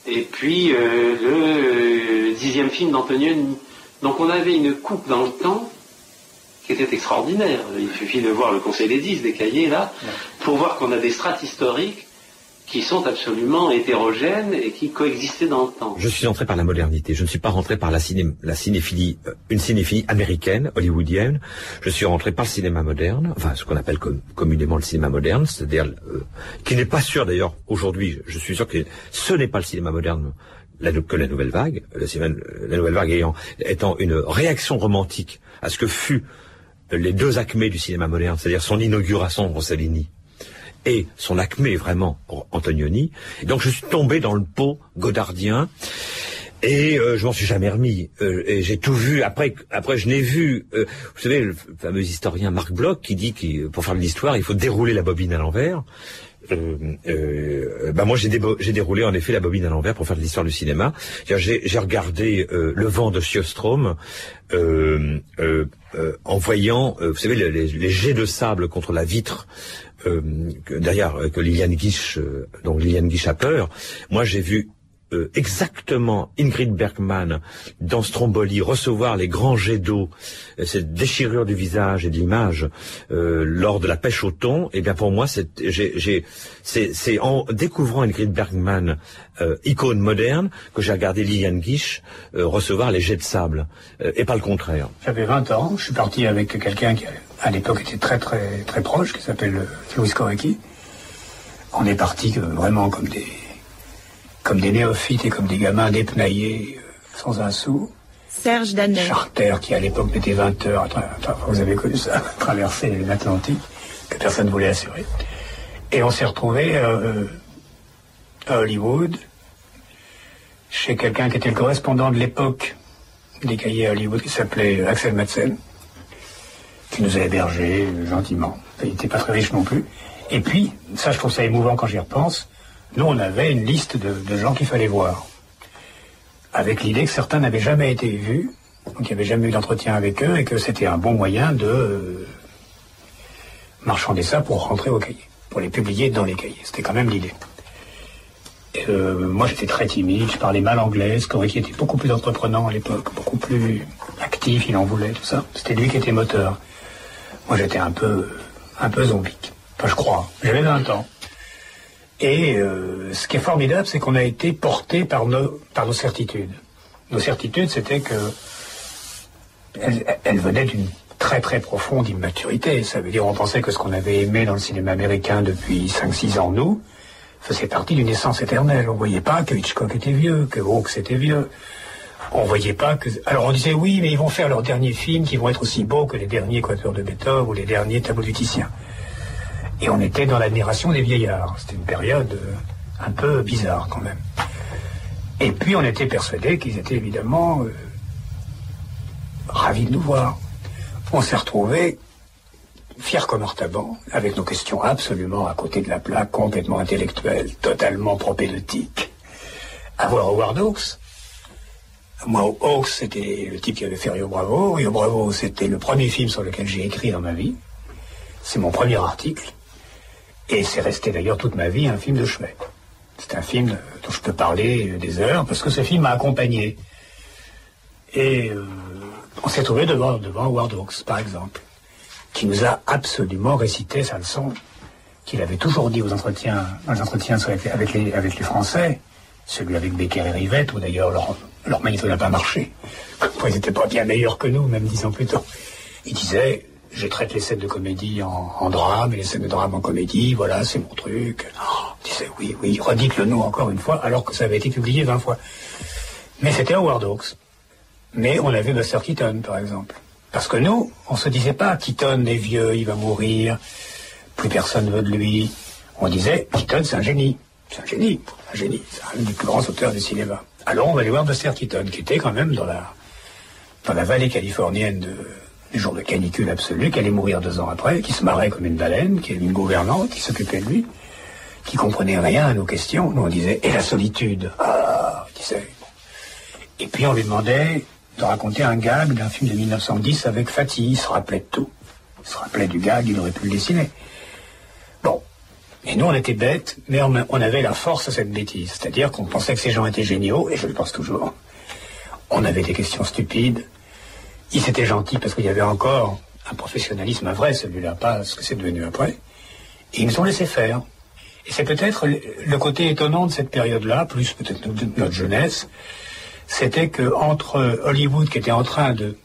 O: Et puis le 10e film d'Antonioni. Donc on avait une coupe dans le temps qui était extraordinaire. Il suffit de voir le Conseil des 10 des cahiers là, pour voir qu'on a des strates historiques qui sont absolument hétérogènes et qui coexistaient dans le temps.
A: Je suis entré par la modernité. Je ne suis pas rentré par la cinéphilie, une cinéphilie américaine, hollywoodienne. Je suis rentré par le cinéma moderne, enfin ce qu'on appelle communément le cinéma moderne, c'est-à-dire qui n'est pas sûr d'ailleurs aujourd'hui. Je suis sûr que ce n'est pas le cinéma moderne que la Nouvelle Vague. La Nouvelle Vague étant une réaction romantique à ce que fut les deux acmés du cinéma moderne, c'est-à-dire son inauguration Rossellini et son acmé vraiment Antonioni. Et donc je suis tombé dans le pot godardien et je m'en suis jamais remis. Et j'ai tout vu. Après je n'ai vu. Vous savez, le fameux historien Marc Bloch qui dit que pour faire de l'histoire, il faut dérouler la bobine à l'envers. moi j'ai déroulé en effet la bobine à l'envers pour faire de l'histoire du cinéma. J'ai regardé Le Vent de Sjöström en voyant, vous savez, les jets de sable contre la vitre que Liliane Guiche, donc Liliane Guiche a peur. Moi j'ai vu exactement Ingrid Bergman dans Stromboli recevoir les grands jets d'eau, cette déchirure du visage et de l'image lors de la pêche au thon. Et bien pour moi c'est en découvrant Ingrid Bergman, icône moderne, que j'ai regardé Liliane Guiche recevoir les jets de sable et pas le contraire.
S: J'avais 20 ans, je suis parti avec quelqu'un qui à l'époque était très très très proche, qui s'appelle Louis Korecki. On est parti vraiment comme des néophytes et comme des gamins dépenaillés, sans un sou.
D: Serge Danel.
S: Charter, qui à l'époque mettait 20 heures, vous avez connu ça, traverser l'Atlantique, que personne ne voulait assurer. Et on s'est retrouvés à Hollywood, chez quelqu'un qui était le correspondant de l'époque des cahiers à Hollywood, qui s'appelait Axel Madsen, qui nous a hébergés gentiment. Il n'était pas très riche non plus. Et puis, ça je trouve ça émouvant quand j'y repense, nous, on avait une liste de gens qu'il fallait voir, avec l'idée que certains n'avaient jamais été vus, donc il n'y avait jamais eu d'entretien avec eux, et que c'était un bon moyen de marchander ça pour rentrer au cahier, pour les publier dans les cahiers. C'était quand même l'idée. Moi, j'étais très timide, je parlais mal anglais, Korecki était beaucoup plus entreprenant à l'époque, beaucoup plus actif, il en voulait, tout ça. C'était lui qui était moteur. Moi, j'étais un peu zombique. Enfin, je crois. J'avais 20 ans. Et ce qui est formidable, c'est qu'on a été porté par nos certitudes. Nos certitudes, c'était que elles venaient d'une très très profonde immaturité. Ça veut dire on pensait que ce qu'on avait aimé dans le cinéma américain depuis 5-6 ans, nous, faisait partie d'une essence éternelle. On voyait pas que Hitchcock était vieux, que Hawks était vieux. On voyait pas que... Alors on disait oui, mais ils vont faire leurs derniers films qui vont être aussi beaux que les derniers Quatuors de Beethoven ou les derniers tableaux du Titien. Et on était dans l'admiration des vieillards. C'était une période un peu bizarre quand même. Et puis on était persuadés qu'ils étaient évidemment ravis de nous voir. On s'est retrouvés fiers comme Artaban, avec nos questions absolument à côté de la plaque, complètement intellectuelles, totalement propédeutiques, à voir Howard Hawks. Moi, Hawks, c'était le type qui avait fait Rio Bravo. Rio Bravo, c'était le premier film sur lequel j'ai écrit dans ma vie. C'est mon premier article. Et c'est resté d'ailleurs toute ma vie un film de chevet. C'est un film dont je peux parler des heures, parce que ce film m'a accompagné. Et on s'est trouvé devant Howard Hawks, par exemple, qui nous a absolument récité sa leçon, qu'il avait toujours dit aux entretiens avec les Français, celui avec Becker et Rivette, où d'ailleurs leur magnéto n'a pas marché. Ils n'étaient pas bien meilleurs que nous, même 10 ans plus tôt. Il disait... Je traite les scènes de comédie en drame et les scènes de drame en comédie, voilà, c'est mon truc. Je disais oui, redites-le nous encore une fois, alors que ça avait été publié 20 fois. Mais c'était Howard Hawks. Mais on avait Buster Keaton, par exemple. Parce que nous, on se disait pas, Keaton est vieux, il va mourir, plus personne veut de lui. On disait, Keaton, c'est un génie. C'est un génie. C'est un des plus grands auteurs du cinéma. Alors on va aller voir Buster Keaton, qui était quand même dans la vallée californienne du jour de canicule absolue, qui allait mourir 2 ans après, qui se marrait comme une baleine, qui avait une gouvernante, qui s'occupait de lui, qui comprenait rien à nos questions. Nous on disait, et la solitude? Ah, il disait. Et puis on lui demandait de raconter un gag d'un film de 1910 avec Fatih. Il se rappelait de tout. Il se rappelait du gag, il aurait pu le dessiner. Bon. Et nous on était bêtes, mais on avait la force à cette bêtise. C'est-à-dire qu'on pensait que ces gens étaient géniaux, et je le pense toujours. On avait des questions stupides. Ils étaient gentils parce qu'il y avait encore un professionnalisme vrai, celui-là, pas ce que c'est devenu après. Et ils nous ont laissé faire. Et c'est peut-être le côté étonnant de cette période-là, plus peut-être notre jeunesse, c'était que entre Hollywood, qui était en train de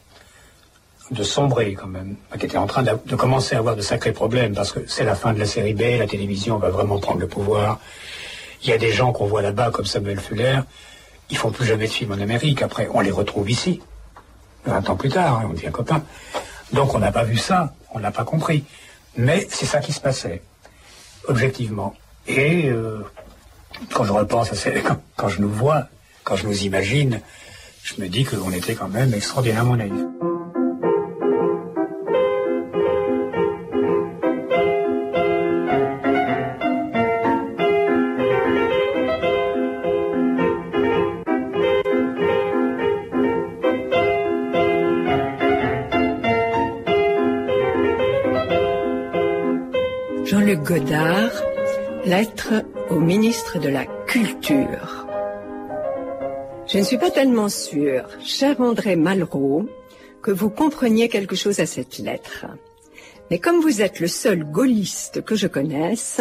S: sombrer quand même, qui était en train de commencer à avoir de sacrés problèmes, parce que c'est la fin de la série B, la télévision va vraiment prendre le pouvoir. Il y a des gens qu'on voit là-bas, comme Samuel Fuller, ils font plus jamais de films en Amérique. Après, on les retrouve ici. 20 ans plus tard, on devient copains. Donc on n'a pas vu ça, on n'a pas compris. Mais c'est ça qui se passait, objectivement. Et quand je repense à quand je nous vois, quand je nous imagine, je me dis qu'on était quand même extraordinairement naïfs.
G: Jean-Luc Godard, lettre au ministre de la Culture. Je ne suis pas tellement sûre, cher André Malraux, que vous compreniez quelque chose à cette lettre. Mais comme vous êtes le seul gaulliste que je connaisse,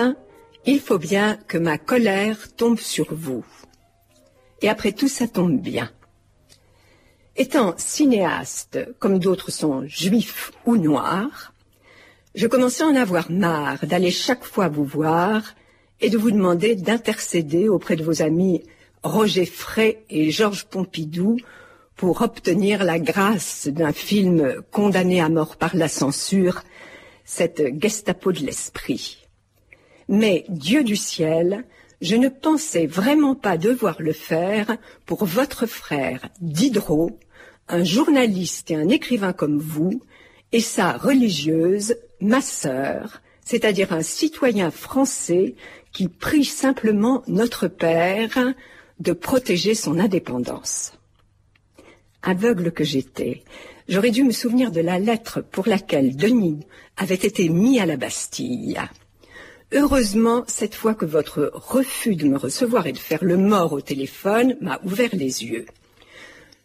G: il faut bien que ma colère tombe sur vous. Et après tout, ça tombe bien. Étant cinéaste, comme d'autres sont juifs ou noirs, je commençais à en avoir marre d'aller chaque fois vous voir et de vous demander d'intercéder auprès de vos amis Roger Frey et Georges Pompidou pour obtenir la grâce d'un film condamné à mort par la censure, cette Gestapo de l'esprit. Mais, Dieu du ciel, je ne pensais vraiment pas devoir le faire pour votre frère Diderot, un journaliste et un écrivain comme vous, et sa religieuse, ma sœur, c'est-à-dire un citoyen français qui prie simplement notre Père de protéger son indépendance. Aveugle que j'étais, j'aurais dû me souvenir de la lettre pour laquelle Denis avait été mis à la Bastille. Heureusement, cette fois que votre refus de me recevoir et de faire le mort au téléphone m'a ouvert les yeux.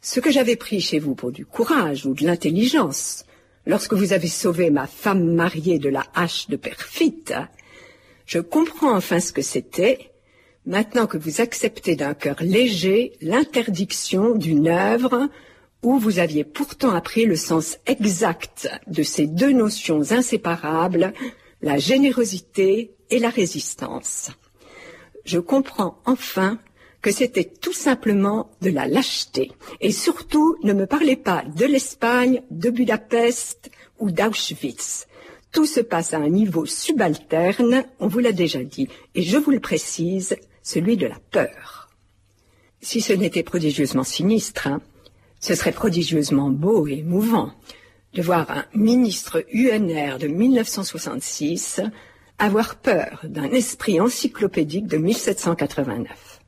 G: Ce que j'avais pris chez vous pour du courage ou de l'intelligence, lorsque vous avez sauvé ma femme mariée de la hache de Perfit, je comprends enfin ce que c'était, maintenant que vous acceptez d'un cœur léger l'interdiction d'une œuvre où vous aviez pourtant appris le sens exact de ces deux notions inséparables, la générosité et la résistance. Je comprends enfin que c'était tout simplement de la lâcheté. Et surtout, ne me parlez pas de l'Espagne, de Budapest ou d'Auschwitz. Tout se passe à un niveau subalterne, on vous l'a déjà dit, et je vous le précise, celui de la peur. Si ce n'était prodigieusement sinistre, ce serait prodigieusement beau et émouvant de voir un ministre UNR de 1966 avoir peur d'un esprit encyclopédique de 1789.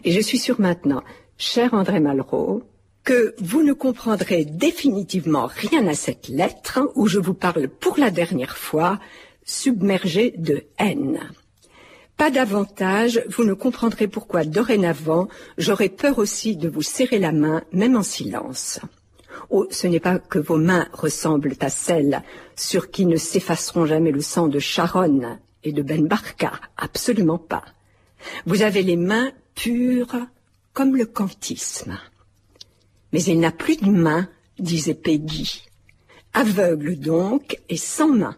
G: Et je suis sûre maintenant, cher André Malraux, que vous ne comprendrez définitivement rien à cette lettre où je vous parle pour la dernière fois, submergé de haine. Pas davantage, vous ne comprendrez pourquoi dorénavant, j'aurai peur aussi de vous serrer la main, même en silence. Oh, ce n'est pas que vos mains ressemblent à celles sur qui ne s'effaceront jamais le sang de Sharon et de Ben Barka, absolument pas. Vous avez les mains pures comme le kantisme. Mais il n'a plus de mains, disait Peggy. Aveugle donc et sans mains,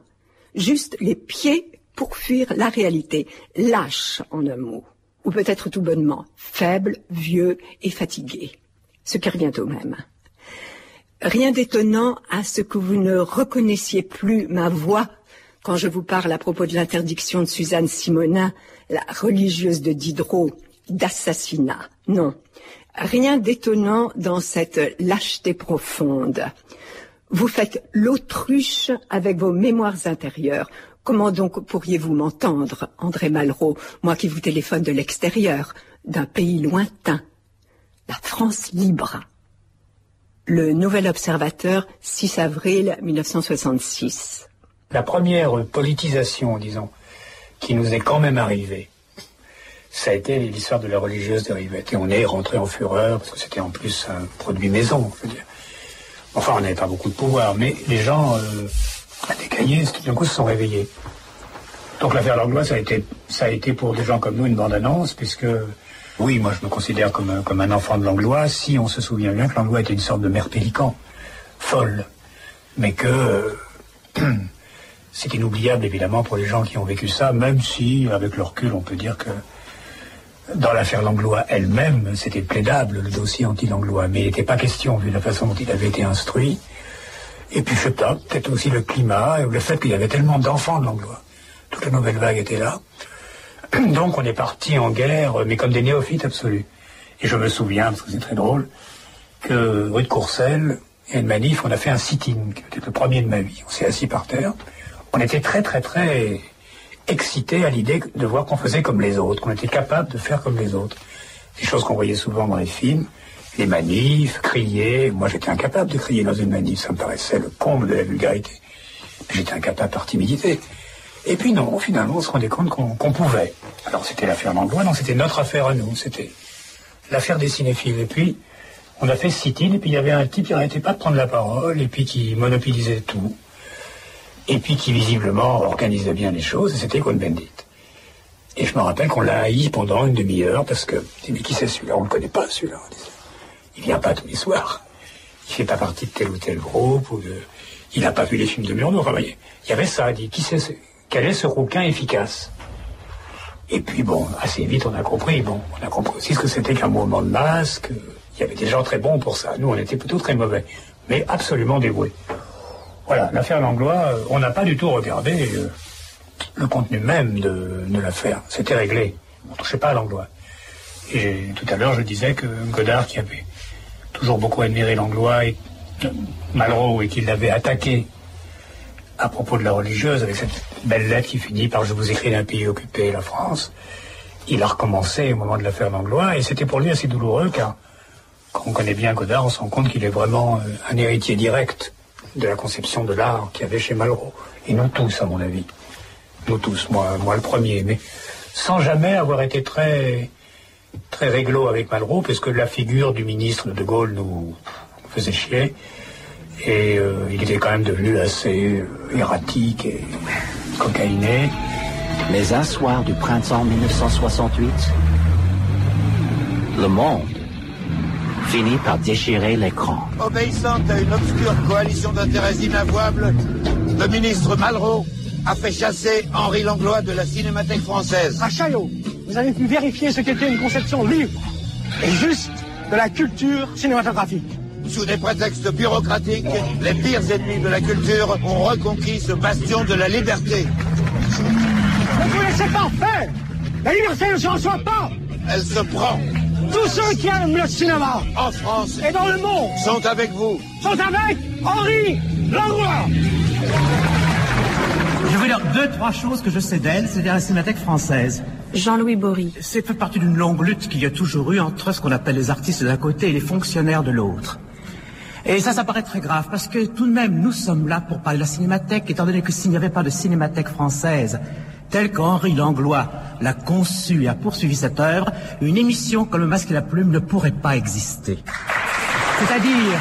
G: juste les pieds pour fuir la réalité, lâche en un mot, ou peut-être tout bonnement, faible, vieux et fatigué, ce qui revient au même. Rien d'étonnant à ce que vous ne reconnaissiez plus ma voix quand je vous parle à propos de l'interdiction de Suzanne Simonin, la religieuse de Diderot, d'assassinat. Non, rien d'étonnant dans cette lâcheté profonde. Vous faites l'autruche avec vos mémoires intérieures. Comment donc pourriez-vous m'entendre, André Malraux, moi qui vous téléphone de l'extérieur, d'un pays lointain, la France libre? Le Nouvel Observateur, 6 avril 1966.
S: La première politisation, disons, qui nous est quand même arrivée, ça a été l'histoire de la religieuse de Rivette. Et on est rentré en fureur, parce que c'était en plus un produit maison, je veux dire. Enfin, on n'avait pas beaucoup de pouvoir, mais les gens, des cahiers, tout d'un coup, se sont réveillés. Donc l'affaire Langlois, ça a été pour des gens comme nous une bande-annonce, puisque, oui, moi je me considère comme un enfant de Langlois, si on se souvient bien que Langlois était une sorte de mère pélican, folle, mais que c'est inoubliable évidemment pour les gens qui ont vécu ça, même si, avec le recul, on peut dire que dans l'affaire Langlois elle-même, c'était plaidable, le dossier anti-Langlois, mais il n'était pas question, vu la façon dont il avait été instruit. Et puis, je sais pas, peut-être aussi le climat, et le fait qu'il y avait tellement d'enfants de Langlois. Toute la nouvelle vague était là. Donc, on est parti en guerre, mais comme des néophytes absolus. Et je me souviens, parce que c'est très drôle, que rue de Courcelles, il y a une manif, on a fait un sit-in, qui était le premier de ma vie. On s'est assis par terre. On était très, très, très excités à l'idée de voir qu'on faisait comme les autres, qu'on était capable de faire comme les autres. Des choses qu'on voyait souvent dans les films, les manifs, crier. Moi, j'étais incapable de crier dans une manif, ça me paraissait le comble de la vulgarité. Mais j'étais incapable par timidité. Et puis non, finalement, on se rendait compte qu'on pouvait. Alors c'était l'affaire Langlois, non, c'était notre affaire à nous, c'était l'affaire des cinéphiles. Et puis, on a fait ce sit-in, et puis il y avait un type qui n'arrêtait pas de prendre la parole, et puis qui monopolisait tout, et puis qui visiblement organisait bien les choses, et c'était Cohn-Bendit. Et je me rappelle qu'on l'a haï pendant une demi-heure, parce que, mais qui c'est celui-là? On ne le connaît pas, celui-là. Il vient pas tous les soirs. Il fait pas partie de tel ou tel groupe, il n'a pas vu les films de Murnau. Enfin, voyez, il y avait ça, il dit, quel est ce rouquin efficace? Et puis bon, assez vite on a compris aussi ce que c'était qu'un mouvement de masse, qu'il y avait des gens très bons pour ça. Nous, on était plutôt très mauvais, mais absolument dévoués. Voilà, l'affaire Langlois, on n'a pas du tout regardé le contenu même de l'affaire. C'était réglé. On ne touchait pas à Langlois. Et tout à l'heure, je disais que Godard, qui avait toujours beaucoup admiré Langlois et Malraux, et qui l'avait attaqué à propos de la religieuse, avec cette belle lettre qui finit par « Je vous écris d'un pays occupé, la France », il a recommencé au moment de l'affaire Langlois, et c'était pour lui assez douloureux, car quand on connaît bien Godard, on se rend compte qu'il est vraiment un héritier direct de la conception de l'art qu'il y avait chez Malraux. Et nous tous, à mon avis. Nous tous, moi le premier, mais sans jamais avoir été très réglo avec Malraux, parce que la figure du ministre de Gaulle nous faisait chier. Et il était quand même devenu assez erratique et cocaïné.
T: Mais un soir du printemps 1968, le monde finit par déchirer l'écran.
U: Obéissant à une obscure coalition d'intérêts inavouables, le ministre Malraux a fait chasser Henri Langlois de la Cinémathèque française.
V: À Chaillot, vous avez pu vérifier ce qu'était une conception libre et juste de la culture cinématographique.
U: Sous des prétextes bureaucratiques, les pires ennemis de la culture ont reconquis ce bastion de la liberté.
V: Ne vous laissez pas faire! La liberté ne se reçoit pas!
U: Elle se prend.
V: Tous ceux qui aiment le cinéma,
U: en France
V: et dans le monde,
U: sont avec vous.
V: Sont avec Henri Langlois!
W: Je veux dire 2-3 choses que je sais d'elle, c'est-à-dire la Cinémathèque française.
D: Jean-Louis Bory.
W: C'est fait partie d'une longue lutte qu'il y a toujours eu entre ce qu'on appelle les artistes d'un côté et les fonctionnaires de l'autre. Et ça paraît très grave, parce que tout de même, nous sommes là pour parler de la Cinémathèque, étant donné que s'il n'y avait pas de Cinémathèque française, telle qu'Henri Langlois l'a conçue et a poursuivi cette œuvre, une émission comme Le Masque et la Plume ne pourrait pas exister. C'est-à-dire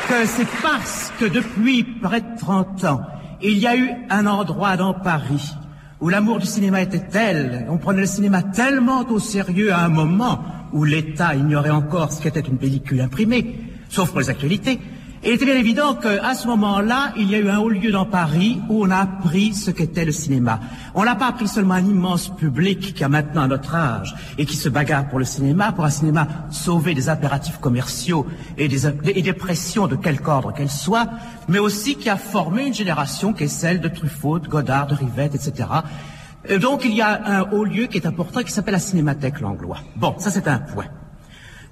W: que c'est parce que depuis près de 30 ans, il y a eu un endroit dans Paris où l'amour du cinéma était tel, on prenait le cinéma tellement au sérieux à un moment où l'État ignorait encore ce qu'était une pellicule imprimée, sauf pour les actualités. Et il était bien évident qu'à ce moment-là, il y a eu un haut lieu dans Paris où on a appris ce qu'était le cinéma. On n'a pas appris seulement un immense public qui a maintenant notre âge et qui se bagarre pour le cinéma, pour un cinéma sauvé des impératifs commerciaux et des pressions de quelque ordre qu'elles soient, mais aussi qui a formé une génération qui est celle de Truffaut, de Godard, de Rivette, etc. Et donc il y a un haut lieu qui est important qui s'appelle la Cinémathèque Langlois. Bon, ça c'est un point.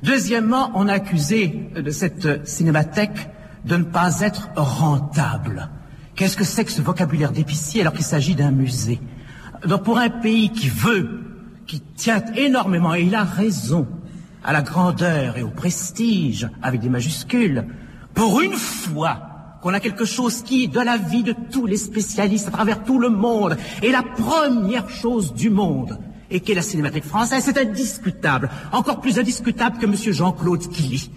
W: Deuxièmement, on a accusé de cette cinémathèque de ne pas être rentable. Qu'est-ce que c'est que ce vocabulaire d'épicier alors qu'il s'agit d'un musée? Donc pour un pays qui tient énormément, et il a raison, à la grandeur et au prestige, avec des majuscules, pour une fois qu'on a quelque chose qui, de la vie de tous les spécialistes à travers tout le monde, est la première chose du monde, et qu'est la Cinémathèque française, c'est indiscutable, encore plus indiscutable que M. Jean-Claude Killy.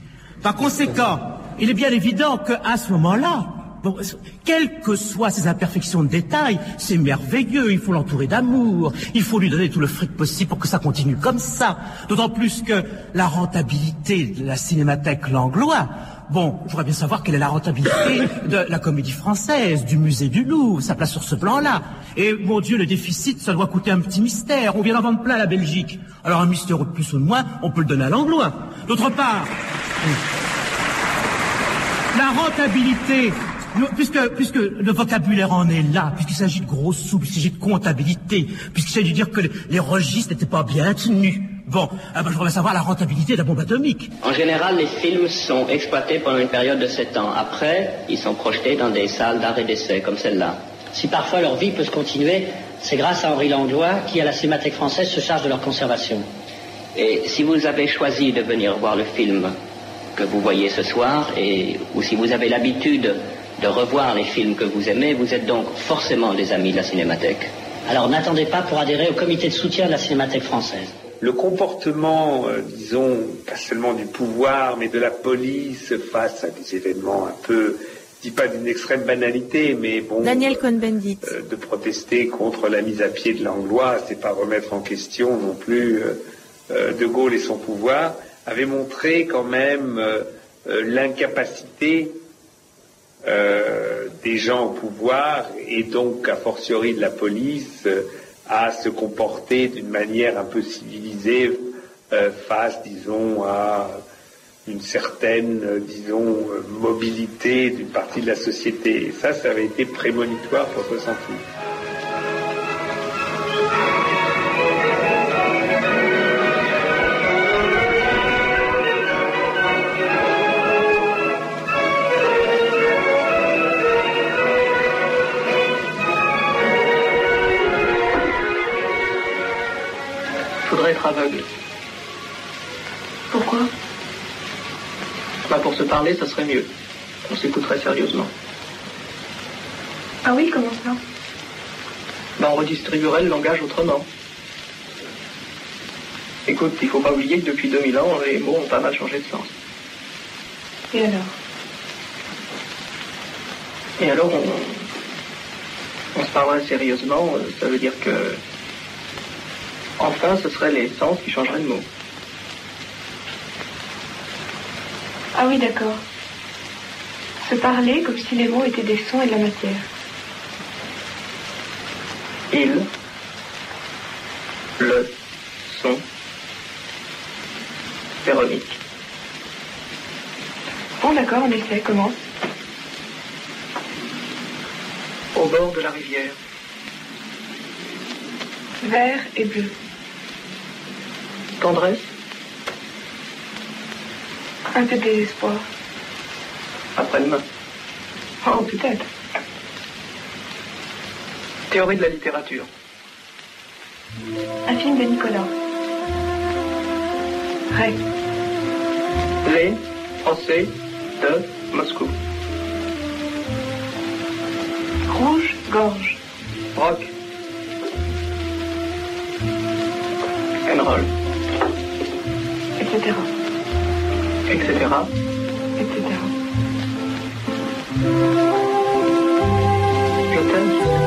W: Par conséquent, il est bien évident qu'à ce moment-là, bon, quelles que soient ses imperfections de détail, c'est merveilleux, il faut l'entourer d'amour, il faut lui donner tout le fric possible pour que ça continue comme ça. D'autant plus que la rentabilité de la Cinémathèque Langlois, bon, je voudrais bien savoir quelle est la rentabilité de la Comédie Française, du musée du Louvre, sa place sur ce plan-là. Et mon Dieu, le déficit, ça doit coûter un petit mystère. On vient d'en vendre plein à la Belgique. Alors un mystère ou de plus ou de moins, on peut le donner à Langlois. D'autre part, la rentabilité, puisque le vocabulaire en est là, puisqu'il s'agit de grosses sous, puisqu'il s'agit de comptabilité, puisqu'il s'agit de dire que les registres n'étaient pas bien tenus. Bon, je voudrais savoir la rentabilité de la bombe atomique.
Y: En général, les films sont exploités pendant une période de 7 ans. Après, ils sont projetés dans des salles d'art et d'essai, comme celle-là. Si parfois leur vie peut se continuer, c'est grâce à Henri Langlois, qui, à la Cinémathèque française, se charge de leur conservation. Et si vous avez choisi de venir voir le film que vous voyez ce soir, ou si vous avez l'habitude de revoir les films que vous aimez. Vous êtes donc forcément des amis de la Cinémathèque. Alors n'attendez pas pour adhérer au comité de soutien de la Cinémathèque française.
O: Le comportement, disons, pas seulement du pouvoir, mais de la police face à des événements un peu, je dis pas d'une extrême banalité, mais bon,
D: Daniel Cohn-Bendit.
O: De protester contre la mise à pied de Langlois, c'est pas remettre en question non plus De Gaulle et son pouvoir, avait montré quand même l'incapacité des gens au pouvoir et donc a fortiori de la police à se comporter d'une manière un peu civilisée face, disons, à une certaine, disons, mobilité d'une partie de la société. Et ça avait été prémonitoire pour 68.
B: Être aveugle.
M: Pourquoi?
B: Pour se parler, ça serait mieux. On s'écouterait sérieusement.
M: Ah oui, comment ça?
B: On redistribuerait le langage autrement. Écoute, il faut pas oublier que depuis 2000 ans, les mots ont pas mal changé de sens.
M: Et alors?
B: Et alors, on se parlerait sérieusement, ça veut dire que enfin, ce serait les sens qui changeraient de mots.
M: Ah oui, d'accord. Se parler comme si les mots étaient des sons et de la matière.
B: Il, le, son, Véronique.
M: Bon, d'accord, on essaie. Comment?
B: Au bord de la rivière.
M: Vert et bleu.
B: Tendresse.
M: Un peu de désespoir.
B: Après-demain.
M: Oh, peut-être.
B: Théorie de la littérature.
M: Un film de Nicolas. Ré.
B: Les Français de Moscou.
M: Rouge, gorge.
B: Rock. Enroll.
M: Etc.
B: Etc.
M: Etc.
B: Je t'aime.